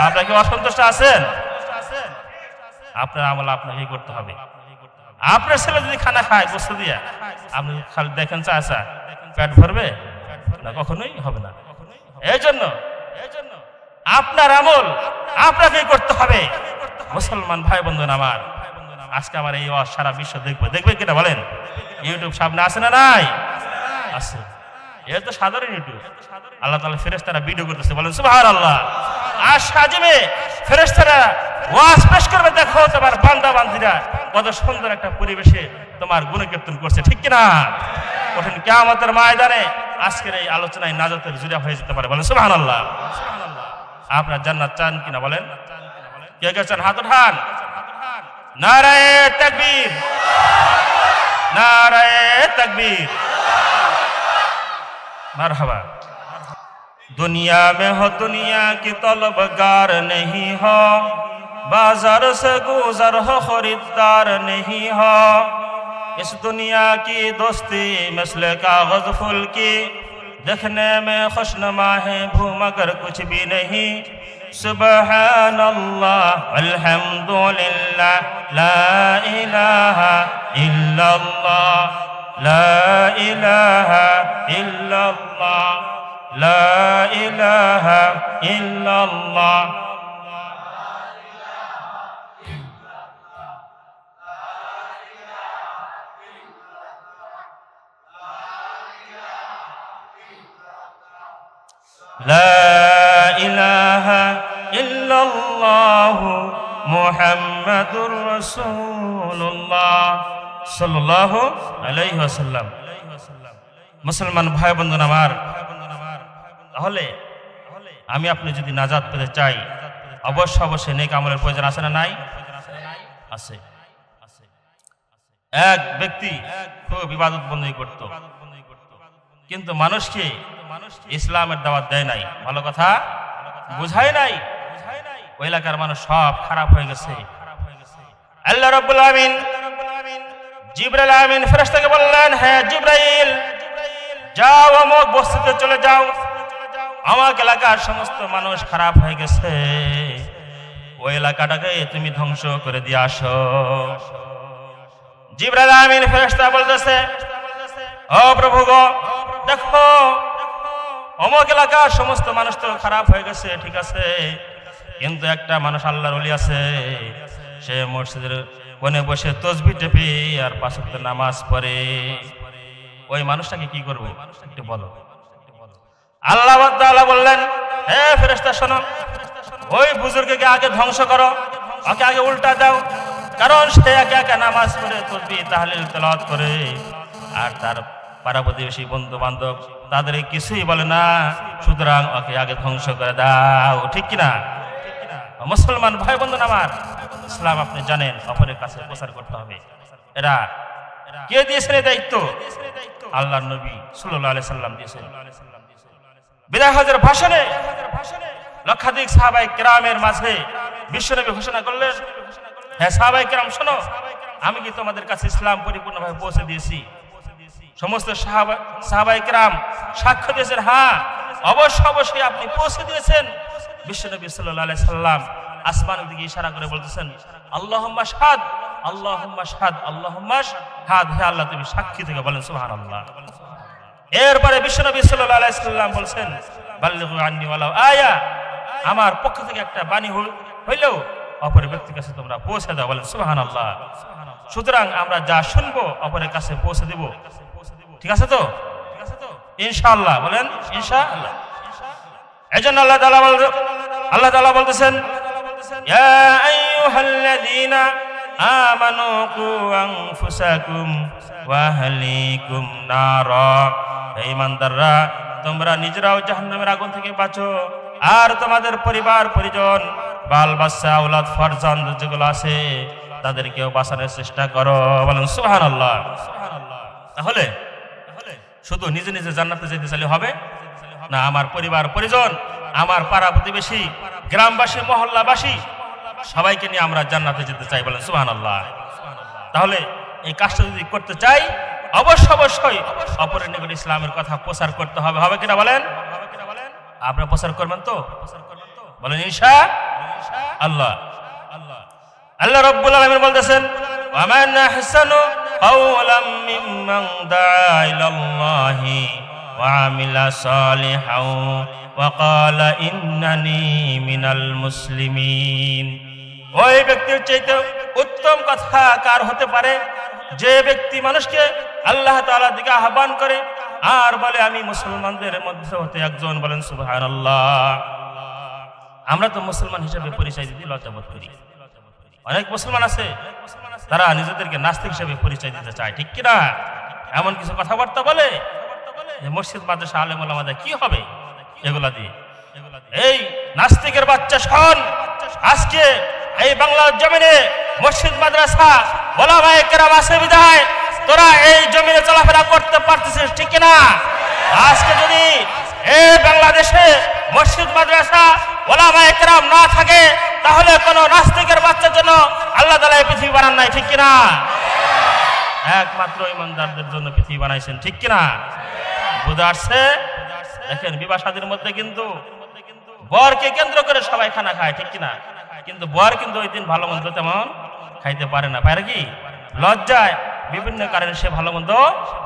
আপনারা কি অসন্তুষ্ট আছেন? আপনার আমল আপনাকেই করতে হবে। আপনার ছেলে যদি খানা খায় গোস্ত দিয়া, আপনি খালি দেখেন চাচা পেট ভরবে না? কখনোই হবে না। এই জন্য আপনার আমল আপনাকেই করতে হবে। মুসলমান ভাই বন্ধুরা আমার, আজকে আমার এই ওয়াজ সারা বিশ্ব দেখবে কিনা বলেন? ইউটিউব সামনে আছে না? নাই আছে। এ তো সাধারণ ইউটিউব। আল্লাহ তাআলা ফেরেশতারা ভিডিও করতেছে, বলেন সুবহানাল্লাহ। আর সাজিমে ফেরেশতারা ওয়াজ পেশ করবে, দেখো তোমার বান্দা বান্দিরা কত সুন্দর একটা পরিবেশে তোমার গুণকীর্তন করছে, ঠিক কিনা? কঠিন কিয়ামতের ময়দানে আজকের এই আলোচনায় নাজাতের জুড়া হয়ে যেতে পারে, বলেন সুবহানাল্লাহ। আপনার জান্নাত চান কিনা বলেন? কে কে চান হাত উঠান। নারায়ে তাকবীর, नाराए तकबीर, मरहबा। दुनिया में हो दुनिया की तलबगार नहीं हो, बाजार से गुजर हो खरीदार नहीं हो। इस दुनिया की दोस्ती मिसले कागज फूल की, देखने में खुशनुमा है भू मगर कुछ भी नहीं। सुबहानल्लाह अल्हम्दुलिल्लाह ला इलाहा इल्लल्लाह ला इलाहा इल्लल्लाह ला इलाहा इल्लल्लाह। ला इलाहा इल्लल्लाहु मुहम्मदुर रसूलुल्लाह सल्लल्लाहु अलैहि वसल्लम। मुसलमान भाई बंधु আমার, তাহলে আমি আপনি যদি নাজাত পেতে চাই, অবশ্যই অবশ্যই নেক আমলের প্রয়োজন আছে না নাই? আছে। এক ব্যক্তি খুব ইবাদত বন্দী করত, কিন্তু মানুষকে ইসলামের দাওয়াত দেয় নাই, ভালো কথা বুঝায় নাই। ওই এলাকার মানুষ সব খারাপ হয়ে গেছে। আল্লাহ রাব্বুল আমিন জিবরাইল আমিন ফেরেশতাকে বললেন, হ্যাঁ জিবরাইল, যাও অমুক বস্তিতে চলে যাও, আমার এলাকার সমস্ত মানুষ খারাপ হয়ে গেছে, ওই এলাকাটাকে তুমি ধ্বংস করে দিয়ে আসো। জিবরাইল আমিন ফেরেশতা বলতেছে, ও প্রভু গো, দেখো অমুক এলাকার সমস্ত মানুষ তো খারাপ হয়ে গেছে, ঠিক আছে, কিন্তু একটা মানুষ আল্লাহর ওলি আছে, সে মসজিদের কোণে বসে তাসবিহ টেপে আর 5 ওয়াক্ত নামাজ পড়ে, ওই মানুষটাকে কি করব একটু বলো। আল্লাহ তাআলা বললেন, হে ফেরেশতা শোনো, ওই বুজুর্গকে আগে ধ্বংস করো, ওকে আগে উল্টা দাও, কারণ সে একা একা নামাজ পড়ে তাসবিহ তাহলিল তেলাওয়াত করে, আর তার পাড়া প্রতিবেশী বন্ধু বান্ধব তাদের কিছুই বলে না, সুতরাং ওকে আগে ধ্বংস করে দাও, ঠিক কিনা? মুসলমান ভাই বন্ধু আমার, ইসলাম আপনি জানেন অপরের কাছে প্রচার করতে হবে। এরা কে দিয়েছেন এই দায়িত্ব? আল্লাহর নবী সাল্লাল্লাহু আলাইহি সাল্লাম দিয়েছেন। বিদায় হজের ভাষণে লক্ষাধিক সাহাবায়ে কেরামের মাঝে বিশ্বনবী ঘোষণা করলেন, হ্যাঁ সাহাবায়ে কেরাম শোনো, আমি কি তোমাদের কাছে ইসলাম পরিপূর্ণভাবে পৌঁছে দিয়েছি? সমস্ত সাহাবায়ে কেরাম সাক্ষ্য দিয়েছেন, হ্যাঁ অবশ্যই অবশ্যই আপনি পৌঁছে দিয়েছেন। বিশ্বনবী সাল্লাল্লাহু আলাইহি সাল্লাম আসমানের দিকে ইশারা করে বলতেছেন, আল্লাহুম্মা শাহাদ আল্লাহুম্মা শাহাদ আল্লাহুম্মা শাহাদ, হে আল্লাহ তুমি সাক্ষী থেকে, বলেন সুবহানাল্লাহ। এরপরে বিশ্বনবী সাল্লাল্লাহু আলাইহি সাল্লাম বলছেন, বাল্লিগু আন্নী ওয়ালাউ আয়া, আমার পক্ষ থেকে একটা বাণী হইলেও অপরের ব্যক্তির কাছে তোমরা পৌঁছে দাও, বলেন সুবহানাল্লাহ। সুতরাং আমরা যা শুনবো অপরের কাছে পৌঁছে দেব, ঠিক আছে তো? ইনশাআল্লাহ, বলেন ইনশাআল্লাহ। এজন্য আল্লাহ তাআলা বলতেছেন, ইয়া আইয়ুহাল্লাযীনা আমানু কু আনফুসাকুম ওয়া আহলিকুম নারা, হে ঈমানদাররা, তোমরা নিজেরাও জাহান্নামের আগুন থেকে বাঁচো, আর তোমাদের পরিবার পরিজন বাল বাচ্চা আওলাদ ফরজান্দ যেগুলো আছে তাদেরকেও বাঁচানোর চেষ্টা করো, বলেন সুবহানাল্লাহ। তাহলে শুধু নিজে নিজে জান্নাতে যেতে চাইলে হবে না, আমার পরিবার পরিজন, আমার পাড়া প্রতিবেশী, গ্রামবাসী, মহল্লাবাসী সবাইকে নিয়ে আমরা জান্নাতে যেতে চাই, বলেন সুবহানাল্লাহ। তাহলে এই কাজটা যদি করতে চাই অবশ্যই অবশ্যই অপরের নিকট ইসলামের কথা প্রচার করতে হবে, হবে কিনা বলেন? আপনারা প্রচার করবেন তো? বলেন ইনশাআল্লাহ। আল্লাহ রাব্বুল আলামিন বলতেছেন, ওয়া মান আহসানু কাওলাম মিম্মান দাআ ইলাল্লাহি ওয়া আমিলা সালিহান ওয়া ক্বালা ইন্নানি মিনাল মুসলিমিন। ওই ব্যক্তির চাইতে উত্তম কথা কার হতে পারে যে ব্যক্তি মানুষকে আল্লাহ তাআলার দিকে আহ্বান করে, আর বলে আমি মুসলমানদের মধ্যে হতে একজন, বলেন সুবহানাল্লাহ। আমরা তো মুসলমান হিসেবে পরিচয় দিতে লজ্জাবোধ করি। অনেক মুসলমান আছে তারা নিজেদেরকে নাস্তিক হিসেবে পরিচয় দিতে চায়, ঠিক কিনা? এমন কিছু কথাবার্তা বলে যে মসজিদ মাদ্রাসা আলেম ওলামাদের কি হবে এগুলা দিয়ে। এই নাস্তিকের বাচ্চা শোন, আজকে এই বাংলার জমিনে মসজিদ মাদ্রাসা ওলামায়ে কেরাম আছে বিধায় তোরা এই জমিনে চলাফেরা করতে পারতেছিস, ঠিক কিনা? আজকে যদি এই বাংলাদেশে মসজিদ মাদ্রাসা ওলামায়ে কেরাম না থাকে তাহলে কোন নাস্তিকের বাচ্চার জন্য আল্লাহ তাআলা এই পৃথিবী বানান নাই, ঠিক কিনা? একমাত্র ইমানদারদের জন্য পৃথিবী বানাইছেন, ঠিক কিনা? বুঝে আসছে? দেখেন বিবাহ শাদীর মধ্যে কিন্তু বরকে কেন্দ্র করে সবাই খানা খায়, ঠিক কিনা? কিন্তু বর কিন্তু ওই দিন ভালো মন্দ তেমন খাইতে পারে না, পারে কি? লজ্জায় বিভিন্ন কারণে সে ভালো মন্দ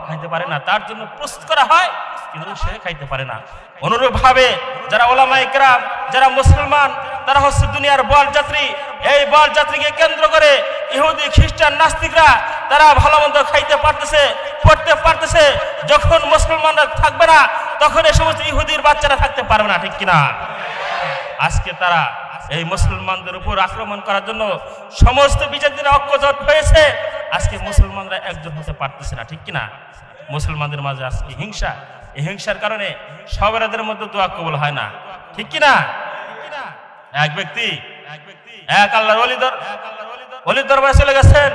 খাইতে পারে না, তার জন্য প্রস্তুত করা হয় কিন্তু সে খাইতে পারে না। অনুরূপ ভাবে যারা ওলামায়ে কেরাম, যারা মুসলমান, তারা হচ্ছে দুনিয়ার বরযাত্রী। এই বরযাত্রীকে কেন্দ্র করে ইহুদি খ্রিস্টান নাস্তিকরা তারা ভালো মন্দ খাইতে পারতেছে, পড়তে পারতেছে। যখন মুসলমানরা থাকবে না তখন এই সমস্ত ইহুদির বাচ্চারা থাকতে পারবে না, ঠিক কিনা? আজকে তারা এই মুসলমানদের উপর আক্রমণ করার জন্য সমস্ত বিজাতিরা ঐক্যজোট হয়েছে। আজকে মুসলমানরা একজোট হতে পারতেছে না, ঠিক কিনা? মুসলমানদের মাঝে আজকে হিংসা, এই হিংসার কারণে সবেরাদের মধ্যে দোয়া কবুল হয় না, ঠিক কিনা? এক ব্যক্তি এক আল্লাহর ওলির দরবারে চলে গেছেন,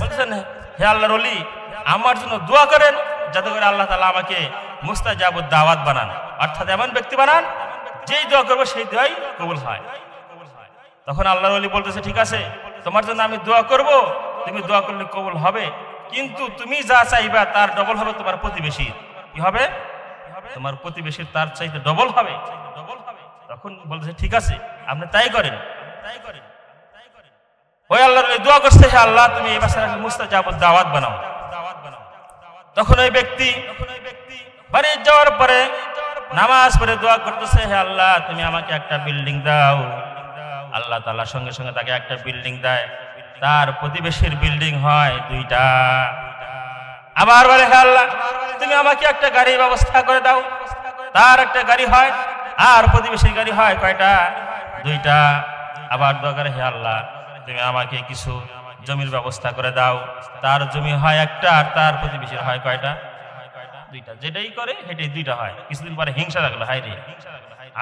বলছেন হে আল্লাহর ওলি, আমার জন্য দোয়া করেন যাতে করে আল্লাহ তাআলা আমাকে মুস্তাজাবুদ দাওয়াত বানান, অর্থাৎ এমন ব্যক্তি বানান যেই দোয়া করবে সেই দোয়াই কবুল হয়। তখন আল্লাহর ওলি বলতেছে ঠিক আছে, তোমার জন্য আমি দোয়া করব, তুমি দোয়া করলে কবুল হবে, কিন্তু তুমি যা চাইবা তার ডবল হবে তোমার প্রতিবেশী। কি হবে? তোমার প্রতিবেশীর তার চাইতে ডবল হবে। তখন বলতেছে ঠিক আছে আপনি তাই করেন। ওই আল্লাহর ওলি দোয়া করছে, হে আল্লাহ তুমি এই বাচ্চাটাকে মুস্তাজাবুদ দাওয়াত বানাও। তখন ওই ব্যক্তি বাড়ি যাওয়ার পরে নামাজ পড়ে দোয়া করতেছে, হে আল্লাহ তুমি আমাকে একটা বিল্ডিং দাও। আল্লাহ তাআলা সঙ্গে সঙ্গে তাকে একটা বিল্ডিং দেয়, তার প্রতিবেশীর বিল্ডিং হয় 2টা। আবার বলে হে আল্লাহ তুমি আমাকে একটা গাড়ির ব্যবস্থা করে দাও, তার একটা গাড়ি হয়, আর প্রতিবেশীর গাড়ি হয় কয়টা? 2টা। আবার দোয়া করে হে আল্লাহ তুমি আমাকে কিছু জমির ব্যবস্থা করে দাও, তার জমি হয় একটা আর তার প্রতিবেশীর হয় কয়টা? 2টা। যেটাই করে সেটাই 2টা হয়। কিছুদিন পরে হিংসা লাগলো, হায় রে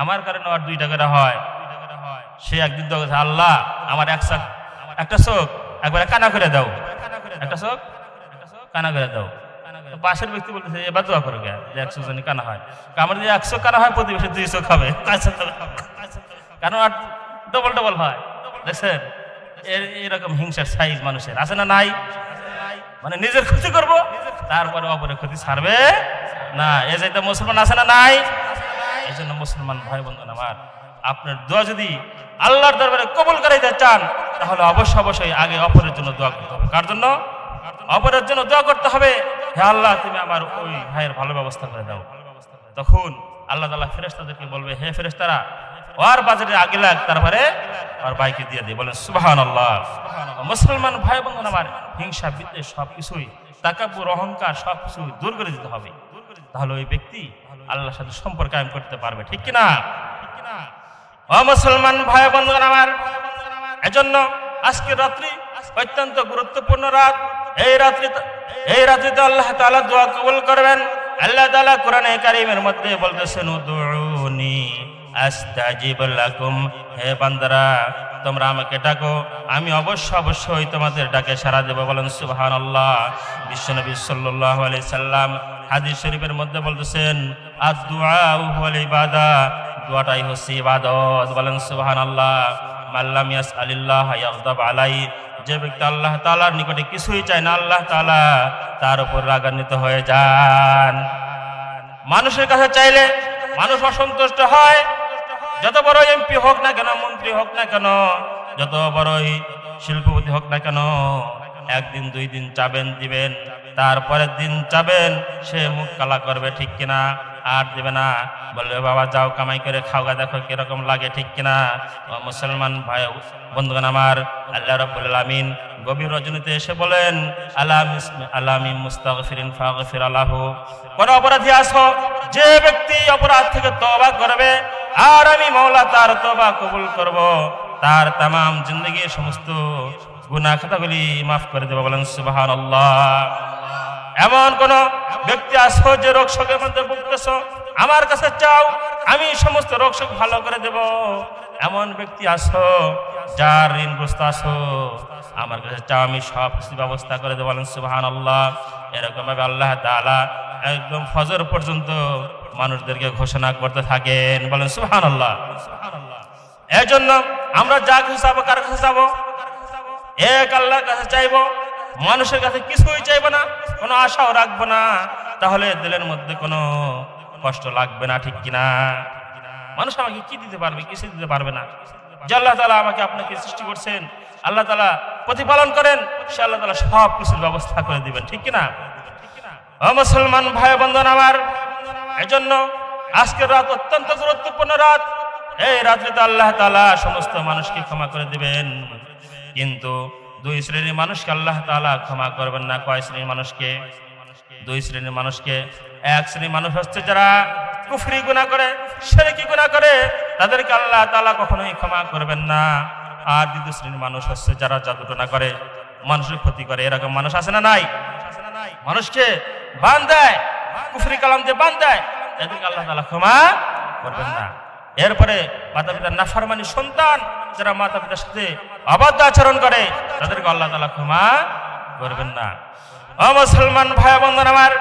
আমার কারণে আর 2টা করে হয়। সে একদিন তো আল্লাহ আমার একটা চোখ একবারে কানা করে দাও, একটা চোখ কানা করে দাও। পাশের ব্যক্তি বলতেছে এবার দোয়া করো গে 100 জনই কানা হয়, আমার যদি 100 কানা হয় প্রতিবেশী 2 চোখ হবে, কারণ আর ডবল হয়। দেখছেন এরকম হিংসার সাইজ মানুষের আছে না নাই? মানে নিজের ক্ষতি করব তারপরে অপরের ক্ষতি ছাড়বে না, এ যাইতে মুসলমান আছে না নাই? এই জন্য মুসলমান ভাই বন্ধু আমার, আপনার দোয়া যদি আল্লাহর দরবারে কবুল করাইতে চান তাহলে অবশ্যই আগে অপরের জন্য দোয়া করতে হবে। কার জন্য? অপরের জন্য দোয়া করতে হবে, হে আল্লাহ তুমি আমার ওই ভাইয়ের ভালো ব্যবস্থা করে দাও। তখন আল্লাহ তাআলা ফেরেশতাদেরকে বলবে, হে ফেরেশতারা ওর বাজারে আগে লাগ, তারপরে ওর ভাইকে দিয়ে দিই। বলেন সুবহানাল্লাহ। মুসলমান ভাই বন্ধু আমার, হিংসা বিদ্বেষ সবকিছুই, তাকাব্বুর অহংকার সবকিছু দূর করে দিতে হবে, তাহলে ওই ব্যক্তি আল্লাহর সাথে সম্পর্ক কায়েম করতে পারবে, ঠিক কিনা? ও মুসলমান ভাই বন্ধু আমার, এজন্য আজকের রাত্রি অত্যন্ত গুরুত্বপূর্ণ রাত। এই রাত্রিতে আল্লাহ তাআলা দোয়া কবুল করবেন। আল্লাহ তাআলা কোরআনে কারীমের মধ্যে বলতেছেন উদউনি আস্তাজিব লাকুম, হে বান্দারা তোমরা আমাকে ডাকো, আমি অবশ্যই তোমাদের ডাকে সাড়া দেব। বলেন সুবহানাল্লাহ। বিশ্বনবী সাল্লাল্লাহু আলাইহি সাল্লাম হাদিস শরীফের মধ্যে বলতেছেন আদ-দুআউ হুয়াল ইবাদাহ, দোয়াটাই হচ্ছে ইবাদত। বলেন সুবহানাল্লাহ। মাল্লাম ইয়াসআলিল্লাহ ইয়াগদাব আলাইহি, যে ব্যক্তি আল্লাহ তাআলার নিকটে কিছুই চায় না আল্লাহ তাআলা তার উপর রাগান্বিত হয়ে যান। মানুষের কাছে চাইলে মানুষ অসন্তুষ্ট হয়, যত বড় এমপি হোক না কেন, মন্ত্রী হোক না কেন, যত বড়ই শিল্পপতি হোক না কেন, একদিন 2 দিন চাবেন দিবেন, তারপরের দিন চাবেন সে মুখ কালা করবে, ঠিক কিনা? আর দেবে না। বলবে বাবা যাও কামাই করে খাওয়া, দেখো কিরকম লাগে, ঠিক কিনা? ও মুসলমান ভাই বন্ধুগণ আমার, আল্লাহ রাব্বুল আলামিন গভীর রজনীতে এসে বলেন, আলামি মুস্তাগফিরিন ফাগফির লাহু। কোন অপরাধী আছো, যে ব্যক্তি অপরাধ থেকে তওবা করবে আর আমি মাওলা তার তওবা কবুল করব, তার তামাম জিন্দেগীর সমস্ত গুনাহ খাতাগুলি মাফ করে দেব। বলেন সুবহানাল্লাহ। এমন কোন ব্যক্তি আছো যে রোগ শোকের মধ্যে ভুগতেছো, আমার কাছে চাও, আমি সমস্ত রোগ শোক ভালো করে দেব। এমন ব্যক্তি আছো যার ঋণগ্রস্ত আছো, আমার কাছে চাও, আমি সব কিছু ব্যবস্থা করে দেব। বলেন সুবহানাল্লাহ। এরকম ভাবে আল্লাহ তাআলা একদম ফজর পর্যন্ত মানুষদেরকে ঘোষণা করতে থাকেন। বলেন সুবহানাল্লাহ। এই জন্য আমরা যা কিছু চাবো, কার কাছে চাবো? এক আল্লাহর কাছে চাইবো, মানুষের কাছে কিছুই চাইবো না, কোনো আশাও রাখবো না, তাহলে দিলের মধ্যে কোনো কষ্ট লাগবে না, ঠিক কিনা? মানুষ আমাকে কি দিতে পারবে? কিছু দিতে পারবে না। যে আল্লাহ তাআলা আমাকে আপনাকে সৃষ্টি করছেন, আল্লাহ তাআলা প্রতিপালন করেন, সে আল্লাহ তাআলা সব কিছুর ব্যবস্থা করে দিবেন, ঠিক কিনা? ও মুসলমান ভাই বন্ধুগণ আমার, এজন্য আজকের রাত অত্যন্ত গুরুত্বপূর্ণ রাত। এই রাত্রিতে আল্লাহ তাআলা সমস্ত মানুষকে ক্ষমা করে দিবেন, কিন্তু দুই শ্রেণীর মানুষকে আল্লাহ তাআলা ক্ষমা করবেন না। কয় শ্রেণীর মানুষকে? দুই শ্রেণীর মানুষকে। এক শ্রেণীর মানুষ হচ্ছে যারা কুফরি গুনাহ করে, শিরকি গুনাহ করে, তাদেরকে আল্লাহ তাআলা কখনোই ক্ষমা করবেন না। আর দ্বিতীয় শ্রেণীর মানুষ হচ্ছে যারা জাদুটোনা করে, মানুষের ক্ষতি করে। এরকম মানুষ আছে না নাই? মানুষকে বান দেয়, কুফরি কালাম দিয়ে বান দেয়, এদেরকে আল্লাহ তাআলা ক্ষমা করবেন না। এরপরে মাতা পিতার নাফরমানি সন্তান, যারা মাতা পিতার সাথে অবাধ্য আচরণ করে, তাদেরকে আল্লাহ তাআলা ক্ষমা করবেন না। ও মুসলমান ভাই বন্ধুরা আমার,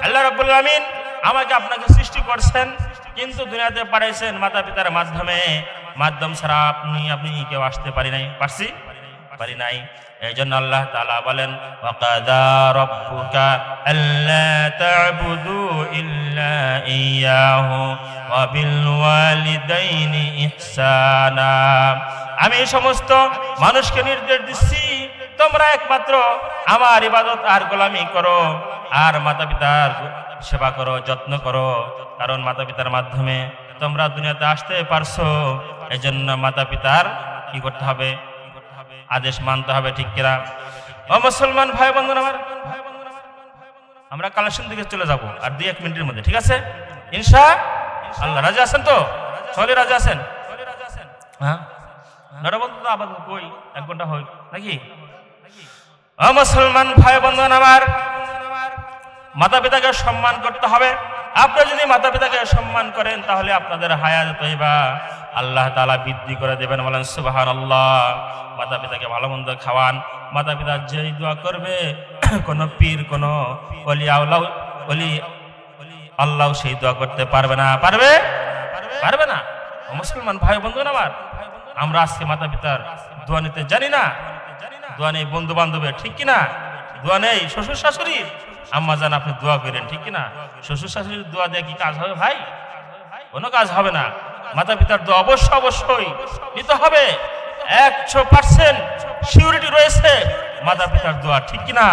আল্লাহ রাব্বুল আলামিন আমাকে আপনাকে সৃষ্টি করছেন, কিন্তু দুনিয়াতে পাঠাইছেন মাতা পিতার মাধ্যমে। মাধ্যম ছাড়া আপনি কেউ আসতে পারি নাই। এই জন্য আল্লাহ তাআলা বলেন, ওয়াকাদা রাব্বুকা আল্লা তা'বুদু ইল্লা ইয়াহু ওয়া বিল ওয়ালিদাইনি ইহসানা। আমি সমস্ত মানুষকে নির্দেশ দিচ্ছি, তোমরা একমাত্র আমার ইবাদত আর গোলামি করো, আর মাতা পিতার সেবা করো, যত্ন করো। কারণ মাতা পিতার মাধ্যমে তোমরা দুনিয়াতে আসতে পারছো, এজন্য মাতা পিতার কি করতে হবে? আদেশ মানতে হবে, ঠিক কিনা? ও মুসলমান ভাই বন্ধুরা আমার, আমরা কালেকশন দিকে চলে যাব আর 2-1 মিনিটের মধ্যে, ঠিক আছে? ইনশাআল্লাহ। রাজি আছেন তো? সবাই রাজি আছেন? হ্যাঁ, নড়া বন্ধু তো আবার কই 1 ঘন্টা হই নাকি? ও মুসলমান ভাই বন্ধুরা আমার, মাতা পিতাকে সম্মান করতে হবে। আপনি যদি মাতা পিতাকে সম্মান করেন, তাহলে আপনাদের হায়াত তৈবা আল্লাহ তাআলা বৃদ্ধি করে দেবেন। বলেন সুবহানাল্লাহ। মাতা পিতাকে ভালো মন্দ খাওয়ান। মাতা পিতা যেই দোয়া করবে, কোন পীর, কোন ওলি আল্লাহ সেই দোয়া করতে পারবে না। পারবে না। মুসলমান ভাই বন্ধু আমার, আমরা আজকে মাতা পিতার দোয়া নিতে জানি না। দোয়া নেই বন্ধু বান্ধবের, ঠিক কিনা? দোয়া নেই শ্বশুর শাশুড়ির। আম্মা জান আপনি দোয়া করেন, ঠিক কিনা? শ্বশুর শাশুড়ির দোয়া দিয়ে কি কাজ হবে ভাই? কোনো কাজ হবে না। মাতা পিতার দোয়া অবশ্যই নিতে হবে। 100% সিউরিটি রয়েছে মাতা পিতার দোয়া, ঠিক কিনা?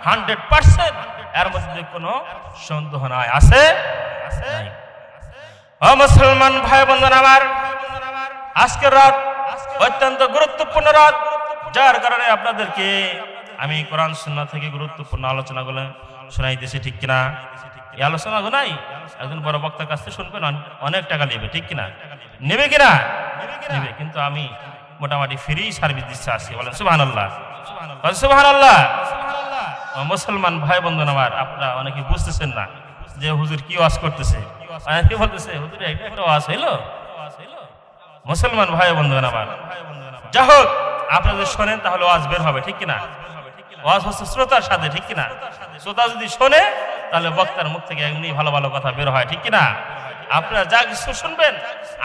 100%, এর মধ্যে কোনো সন্দেহ নাই। আছে? ও মুসলমান ভাই বন্ধুরা আমার, আজকের রাত অত্যন্ত গুরুত্বপূর্ণ রাত, যার কারণে আপনাদেরকে আমি কোরআন সুন্নাহ থেকে গুরুত্বপূর্ণ আলোচনাগুলো শোনাইতেছি, ঠিক কিনা? এই আলোচনাগুলো নাই একজন বড় বক্তার কাছ থেকে শুনবেন, অনেক টাকা নেবে, ঠিক কিনা? নেবে কিনা? নেবে, কিন্তু আমি মোটামুটি ফ্রি সার্ভিস দিচ্ছি আজকে। বলেন সুবহানাল্লাহ। সুবহানাল্লাহ। মুসলমান ভাই বন্ধুরা আমার, আপনারা অনেকে বুঝতেছেন না যে হুজুর কি ওয়াজ করতেছে। অনেকে বলতেছে হুজুর এটা একটা ওয়াজ হইলো। মুসলমান ভাই বন্ধুরা আমার, যা হোক, আপনারা যদি শোনেন তাহলে ওয়াজ বের হবে, ঠিক কিনা? ওয়াজ হচ্ছে শ্রোতার সাথে, ঠিক কিনা? শ্রোতা যদি শোনে তাহলে বক্তার মুখ থেকে এমনি ভালো ভালো কথা বের হয়, ঠিক কিনা? আপনারা যা কিছু শুনবেন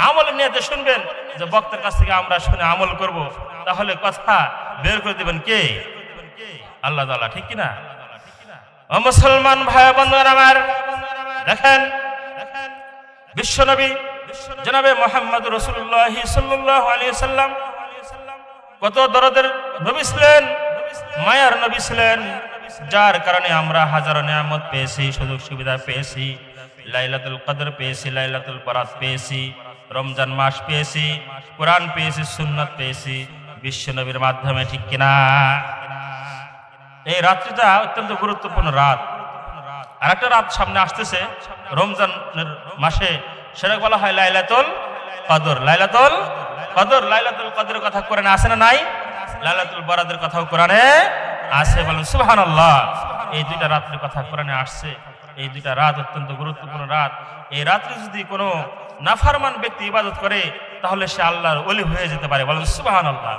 আমলের নিয়তে শুনবেন, যে বক্তার কাছ থেকে আমরা শুনে আমল করব, তাহলে কথা বের করে দিবেন কে? আল্লাহ তাআলা, ঠিক কিনা? ও মুসলমান ভাই বন্ধুরা আমার, দেখেন বিশ্বনবী জনাবে মুহাম্মদ রাসূলুল্লাহ সাল্লাল্লাহু আলাইহি সাল্লাম কত দরদের নবী ছিলেন, মায়ার নবী ছিলেন। যার কারণে আমরা হাজারো নিয়ামত পেয়েছি, সুযোগ সুবিধা পেয়েছি, লাইলাতুল কদর পেয়েছি, লাইলাতুল বরাত পেয়েছি, রমজান মাস পেয়েছি, কোরআন পেয়েছি, সুন্নাত পেয়েছি বিশ্ব নবীর মাধ্যমে, ঠিক কিনা? এই রাত্রিটা অত্যন্ত গুরুত্বপূর্ণ রাত। আর একটা রাত সামনে আসতেছে রমজানের মাসে, সেটা বলা হয় লাইলাতুল কদর। লাইলাতুল কদর, লাইলাতুল কদরের কথা কোরআনে আছে না নাই? লাইলাতুল বরাতের কথাও কোরআনে আছে, বলেন সুবহানাল্লাহ। এই দুইটা রাত্রির কথা কোরআনে আসছে। এই দুইটা রাত অত্যন্ত গুরুত্বপূর্ণ রাত। এই রাত্রে যদি কোনো নাফরমান ব্যক্তি ইবাদত করে তাহলে সে আল্লাহর ওলি হয়ে যেতে পারে, বলেন সুবহানাল্লাহ।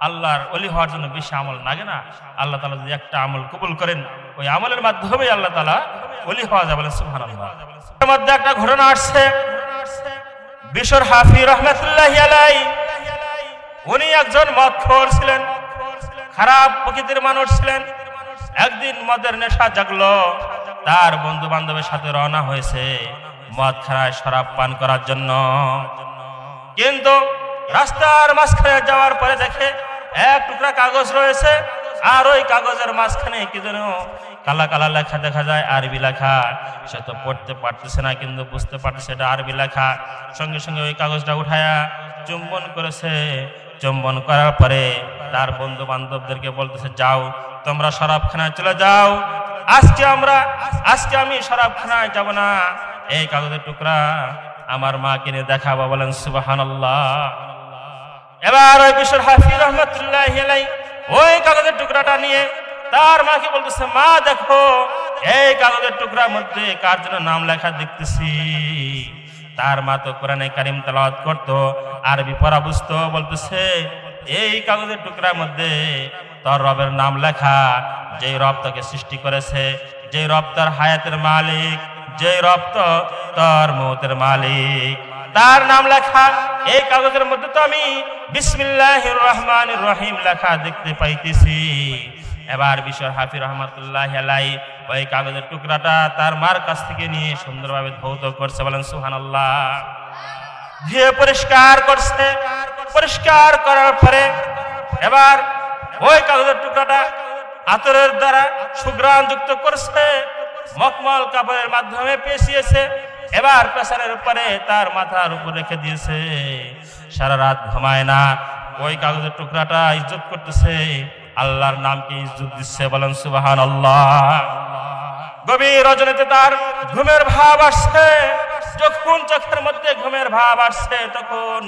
আল্লাহর ওলি হওয়ার জন্য বেশি আমল লাগে না। আল্লাহ তাআলা যদি একটা আমল কবুল করেন, ওই আমলের মাধ্যমে আল্লাহ তাআলা ওলি হওয়া যায়, বলেন সুবহানাল্লাহ। এর মধ্যে একটা ঘটনা আসছে, বিশর হাফি রহমাতুল্লাহি আলাইহি, উনি একজন মদখোর ছিলেন, খারাপ প্রকৃতির মানুষ ছিলেন। একদিন মদের নেশা জাগলো, তার বন্ধু বান্ধবের সাথে রওনা হয়েছে মদখানায় শরাব পান করার জন্য। কিন্তু রাস্তার মাঝখানে যাওয়ার পরে দেখে এক টুকরা কাগজ রয়েছে, আর ওই কাগজের মাঝখানে কি যেন কালা কালা লেখা দেখা যায়, আরবি লেখা। সে তো পড়তে পারতেছে না, কিন্তু বুঝতে পারতেছে এটা আরবি লেখা। সঙ্গে সঙ্গে ওই কাগজটা উঠায়া চুম্বন করেছে। চুম্বন করার পরে তার বন্ধু বান্ধবদেরকে বলতেছে, যাও তোমরা শরাবখানায় চলে যাও, আজকে আমি শরাবখানায় যাব না, এই কাগজের টুকরা আমার মা কিনে দেখাবো, বলেন সুবহানাল্লাহ। এবার ওই বিশর হাফি রহমাতুল্লাহি আলাইহি ওই কাগজের টুকরাটা নিয়ে তার মাকে বলতেছে, মা দেখো এই কাগজের টুকরার মধ্যে কার জন্য নাম লেখা দেখতেছি। তার মা তো কোরআনে কারীম তেলাওয়াত করতো, আরবি পড়া বুঝতো, বলতেছে এই কাগজের টুকরার মধ্যে তোর রবের নাম লেখা, যেই রব তোকে সৃষ্টি করেছে, যেই রব তোর হায়াতের মালিক, যেই রব তোর মৌতের মালিক, তার নাম লেখা। এই কাগজের মধ্যে তো আমি বিসমিল্লাহির রহমানির রহিম লেখা দেখতে পাইতেছি। এবার বিশর হাফি রহমাতুল্লাহি আলাইহি ওই কাগজের টুকরাটা তার মার কাছ থেকে নিয়ে সুন্দরভাবে ধৌত করছে, বলেন সুবহানাল্লাহ। ধুয়ে পরিষ্কার করছে, পরিষ্কার করার পরে এবার ওই কাগজের টুকরাটা আতরের দ্বারা সুঘ্রাণ যুক্ত করছে, মখমল কাপড়ের মাধ্যমে পেঁচিয়েছে। এবার পেছনের উপরে তার মাথার উপর রেখে দিয়েছে। সারা রাত ঘুমায় না, ওই কাগজের টুকরাটা ইজ্জত করতেছে, আল্লাহর নামকে ইজ্জত দিচ্ছে, বলেন সুবহানাল্লাহ। গভীর রজনীতে তার ঘুমের ভাব আসছে। যখন চোখের মধ্যে ঘুমের ভাব আসছে, তখন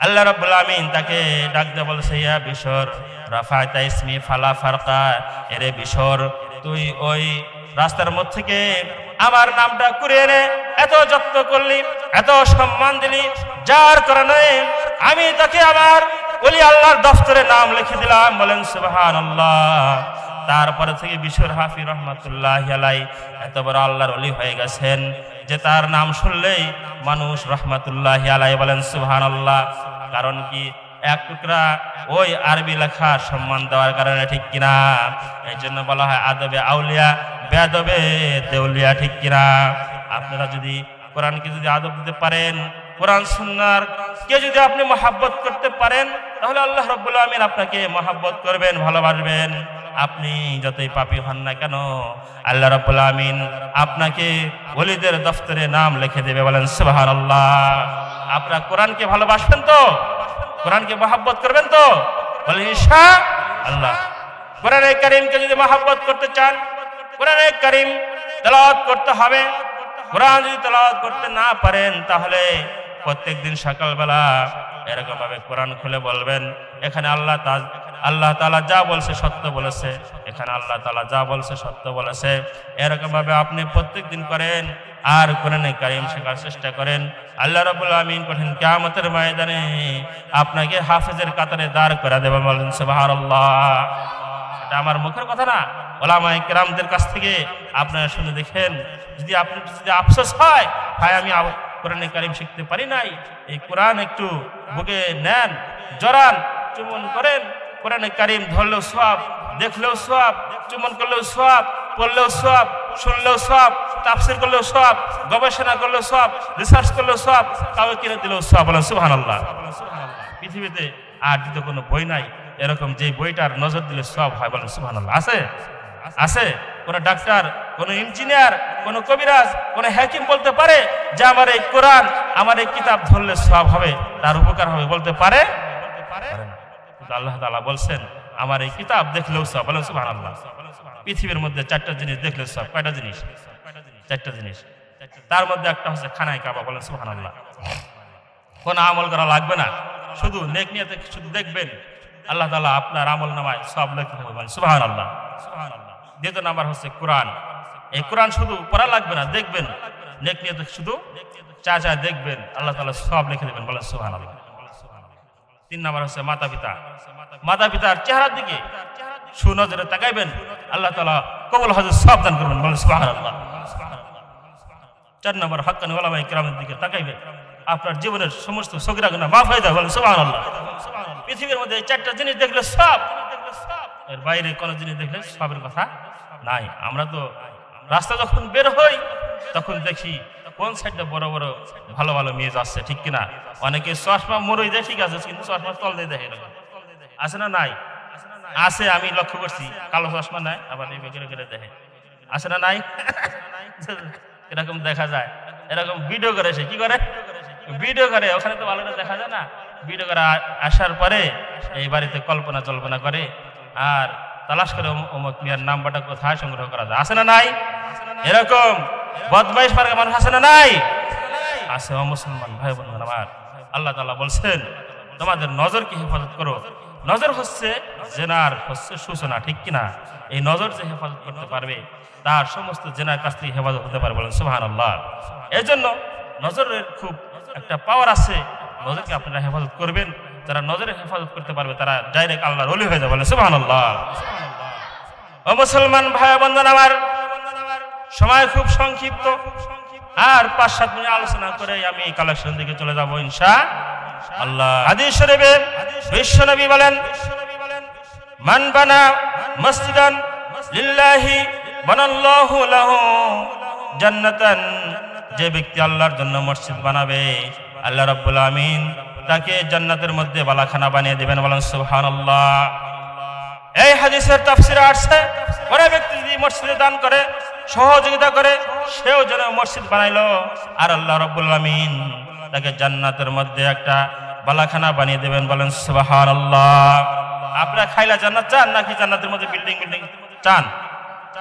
আল্লাহ রাব্বুল আমিন তাকে ডাক দিয়ে বলছে, ইয়া বিশর রাফা'তা ইসমি ফালা ফারকা, এরে বিশর তুই ওই রাস্তার মধ্যে থেকে আমার নামটা কুড়িয়ে এনে এত যত্ন করলি, এত সম্মান দিলি, যার কারণে আমি তাকে আমার ওলি আল্লাহর দফতরে নাম লিখে দিলাম, বলেন সুবহানাল্লাহ। তারপরে থেকে বিশর হাফি রহমাতুল্লাহি আলাইহি এত বড় আল্লাহর ওলি হয়ে গেছেন যে তার নাম শুনলেই মানুষ রহমাতুল্লাহি আলাইহি বলেন সুবহানাল্লাহ। কারণ কি? এক টুকরা ওই আরবি লেখা সম্মান দেওয়ার কারণে, ঠিক কিনা? এই জন্য বলা হয় আদবে আউলিয়া বেয়াদবে দেউলিয়া, ঠিক কিনা? আপনারা যদি কোরআনকে যদি আদব দিতে পারেন, কোরআন সুন্নাহর কে যদি আপনি মহাব্বত করতে পারেন, তাহলে আল্লাহ রাব্বুল আমিন আপনাকে মহাব্বত করবেন, ভালোবাসবেন। আপনি যতই পাপী হন না কেন, আল্লাহ রাব্বুল আমিন আপনাকে ওলিদের দফতরে নাম লিখে দেবে, বলেন সুবহানাল্লাহ। আপনারা কোরআনকে ভালোবাসবেন তো? কোরআনকে মহাব্বত করবেন তো? বলেন ইনশাআল্লাহ। কোরআনে কারীমকে যদি মহাব্বত করতে চান, কোরআনে কারীম তেলাওয়াত করতে হবে। কোরআন যদি তেলাওয়াত করতে না পারেন, তাহলে প্রত্যেকদিন সকালবেলা এরকম ভাবে কোরআন খুলে বলবেন, এখানে আল্লাহ তাআলা যা বলছে সত্য বলেছে, এখানে আল্লাহ তাআলা যা বলছে সত্য বলেছে। এরকম ভাবে আপনি প্রত্যেকদিন করেন আর কোরআনে কারীম শেখার চেষ্টা করেন। আল্লাহ রাব্বুল আমিন কঠিন কিয়ামতের ময়দানে আপনাকে হাফেজের কাতারে দাঁড় করে দেবেন, বলেন সুবহানাল্লাহ। এটা আমার মুখের কথা না, ওলামায়ে কেরামদের কাছ থেকে আপনারা শুনে দেখেন। যদি আফসোস হয়, ভাই আমি কোরআনে কারীম শিখতে পারি নাই, এই কোরআন একটু বুকে নেন, জড়ান, চুম্বন করেন। কোরআনে কারীম ধরলেও সওয়াব, দেখলেও সওয়াব, চুম্বন করলেও সওয়াব, পড়লেও সওয়াব, শুনলেও সওয়াব, তাফসীর করলেও সওয়াব, গবেষণা করলেও সওয়াব, রিসার্চ করলেও সওয়াব, কাউকে কিনে দিলেও সওয়াব, বলেন সুবহানাল্লাহ। পৃথিবীতে আর দ্বিতীয় কোনো বই নাই এরকম যে বইটার নজর দিলে সব হয়, বলেন সুবহানাল্লাহ। আছে আছে কোন ডাক্তার, কোন ইঞ্জিনিয়ার, কোন কবিরাজ, কোন হাকিম বলতে পারে যে আমার এই কোরআন, আমার এই কিতাব ধরলে সব হবে, তার উপকার হবে, বলতে পারে না। কিন্তু আল্লাহ তাআলা বলছেন আমার এই কিতাব দেখলেও সব, বলেন সুবহানাল্লাহ। পৃথিবীর মধ্যে 4টা জিনিস দেখলে সব। কয়টা জিনিস? 4টা জিনিস। তার মধ্যে একটা হচ্ছে খানায় কাবা, বলেন সুবহানাল্লাহ। কোন আমল করা লাগবে না, শুধু নেক নিয়তে শুধু দেখবেন, আল্লাহ তাআলা আপনার আমল নামায় সব লিখে দেবেন, বলেন সুবহানাল্লাহ। দ্বিতীয় নাম্বার হচ্ছে কোরআন। এই কোরআন শুধু পড়া লাগবে না, দেখবেন, নেক নিয়তে শুধু চা দেখবেন, আল্লাহ তাআলা সব লিখে দেবেন, বলেন সুবহানাল্লাহ। 3 নাম্বার হচ্ছে মাতা পিতা। মাতা পিতার চেহারার দিকে সুনজরে তাকাইবেন, আল্লাহ তাআলা কবুল হজের সব দান করবেন, বলেন সুবহানাল্লাহ। 4 নাম্বার হাক্কানি উলামায়ে কিরামের দিকে তাকাইবেন, আপনার জীবনের সমস্ত সগীরা গুনাহ মাফ হয়ে যাবে, বলেন সুবহানাল্লাহ। পৃথিবীর মধ্যে 4টা জিনিস দেখলে সব, এর বাইরে কোন জিনিস দেখলে সবের কথা নাই। আমরা তো রাস্তা যখন বের হই তখন দেখি কোন সাইডে বড় বড় ভালো ভালো মেয়ে যাচ্ছে, ঠিক কিনা? অনেকে চশমা মরই দেয়, ঠিক আছে, কিন্তু চশমা তল দিয়ে দেখে, এরকম আছে না নাই? আছে, আমি লক্ষ্য করছি, কালো চশমা নাই, আবার এই বেগের করে দেখে, আছে না নাই? এরকম দেখা যায়, এরকম ভিডিও করে, সে কি করে? ভিডিও করে, ওখানে তো ভালো দেখা যায় না। ভিডিও করে আসার পরে এই বাড়িতে কল্পনা জল্পনা করে আর তালাশ করে অমুক মিয়ার নাম্বারটা কোথায় সংগ্রহ করা যায়, আছে না নাই? এরকম বদমাইশ পারগা মানুষ আছে না নাই? আছে। ও মুসলমান ভাই বোনেরা আমার, আল্লাহ তাআলা বলছেন তোমাদের নজরকে হেফাজত করো। নজর হচ্ছে জেনার হচ্ছে সূচনা, ঠিক কিনা? এই নজর যে হেফাজত করতে পারবে তার সমস্ত জেনার কাছ থেকে হেফাজত হতে পারে, বলেন সুবহানাল্লাহ। এই জন্য নজরের খুব একটা পাওয়ার আছে, নজরকে আপনারা হেফাজত করবেন। যারা নজরের হেফাজত করতে পারবে তারা ডাইরেক্ট আল্লাহর ওলি হয়ে যাবে, বলেন সুবহানাল্লাহ। ও মুসলমান ভাই বোনেরা আমার, সময় খুব সংক্ষিপ্ত, আর 5-7 মিনিট আলোচনা করে আমি কালেকশন দিকে চলে যাব ইনশাআল্লাহ। হাদিস শরীফে বিশ্বনবী বলেন মান বানা মসজিদান লিল্লাহি বানাল্লাহু লাহু জান্নাতান, যে ব্যক্তি আল্লাহর জন্য মসজিদ বানাবে আল্লাহ রাব্বুল আমিন তাকে জান্নাতের মধ্যে বালাখানা বানিয়ে দিবেন, বলেন সুবহানাল্লাহ। এই হাদিসের তাফসীরে আসছে কোন ব্যক্তি যদি মসজিদে দান করে, সহযোগিতা করে, সেও যেন মসজিদ বানাইলো আর আল্লাহ রাব্বুল আমিন তাকে জান্নাতের মধ্যে একটা বালাখানা বানিয়ে দেবেন, বলেন সুবহানাল্লাহ। আপনারা খাইলা জান্নাত চান নাকি জান্নাতের মধ্যে বিল্ডিং চান?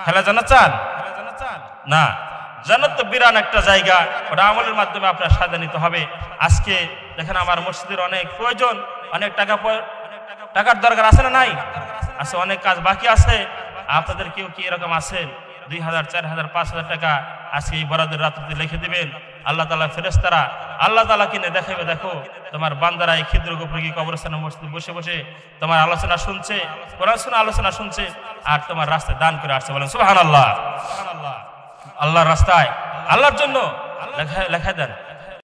খাইলা জান্নাত চান না? জান্নাত তো বিরান একটা জায়গা, ওটা আমলের মাধ্যমে আপনার সাজা নিতে হবে। আজকে দেখেন আমার মসজিদের অনেক প্রয়োজন, অনেক টাকার দরকার, আছে না নাই? আছে, অনেক কাজ বাকি আছে। আপনাদের কেউ কি এরকম আছেন 2000, 4000, 5000 টাকা আজকে এই বরাদ্দের রাত্রিতে লিখে দিবেন, আল্লাহ তাআলা ফেরেশতারা আল্লাহ তাআলা কিনে দেখাবে, দেখো তোমার বান্দারা এই ক্ষুদ্র গোপরী কবরস্থানে মসজিদে বসে বসে তোমার আলোচনা শুনছে, কোরআন শোনা আলোচনা শুনছে, আর তোমার রাস্তায় দান করে আসছে, বলেন সুবহানাল্লাহ। আল্লাহর রাস্তায় আল্লাহর জন্য লেখা দেন,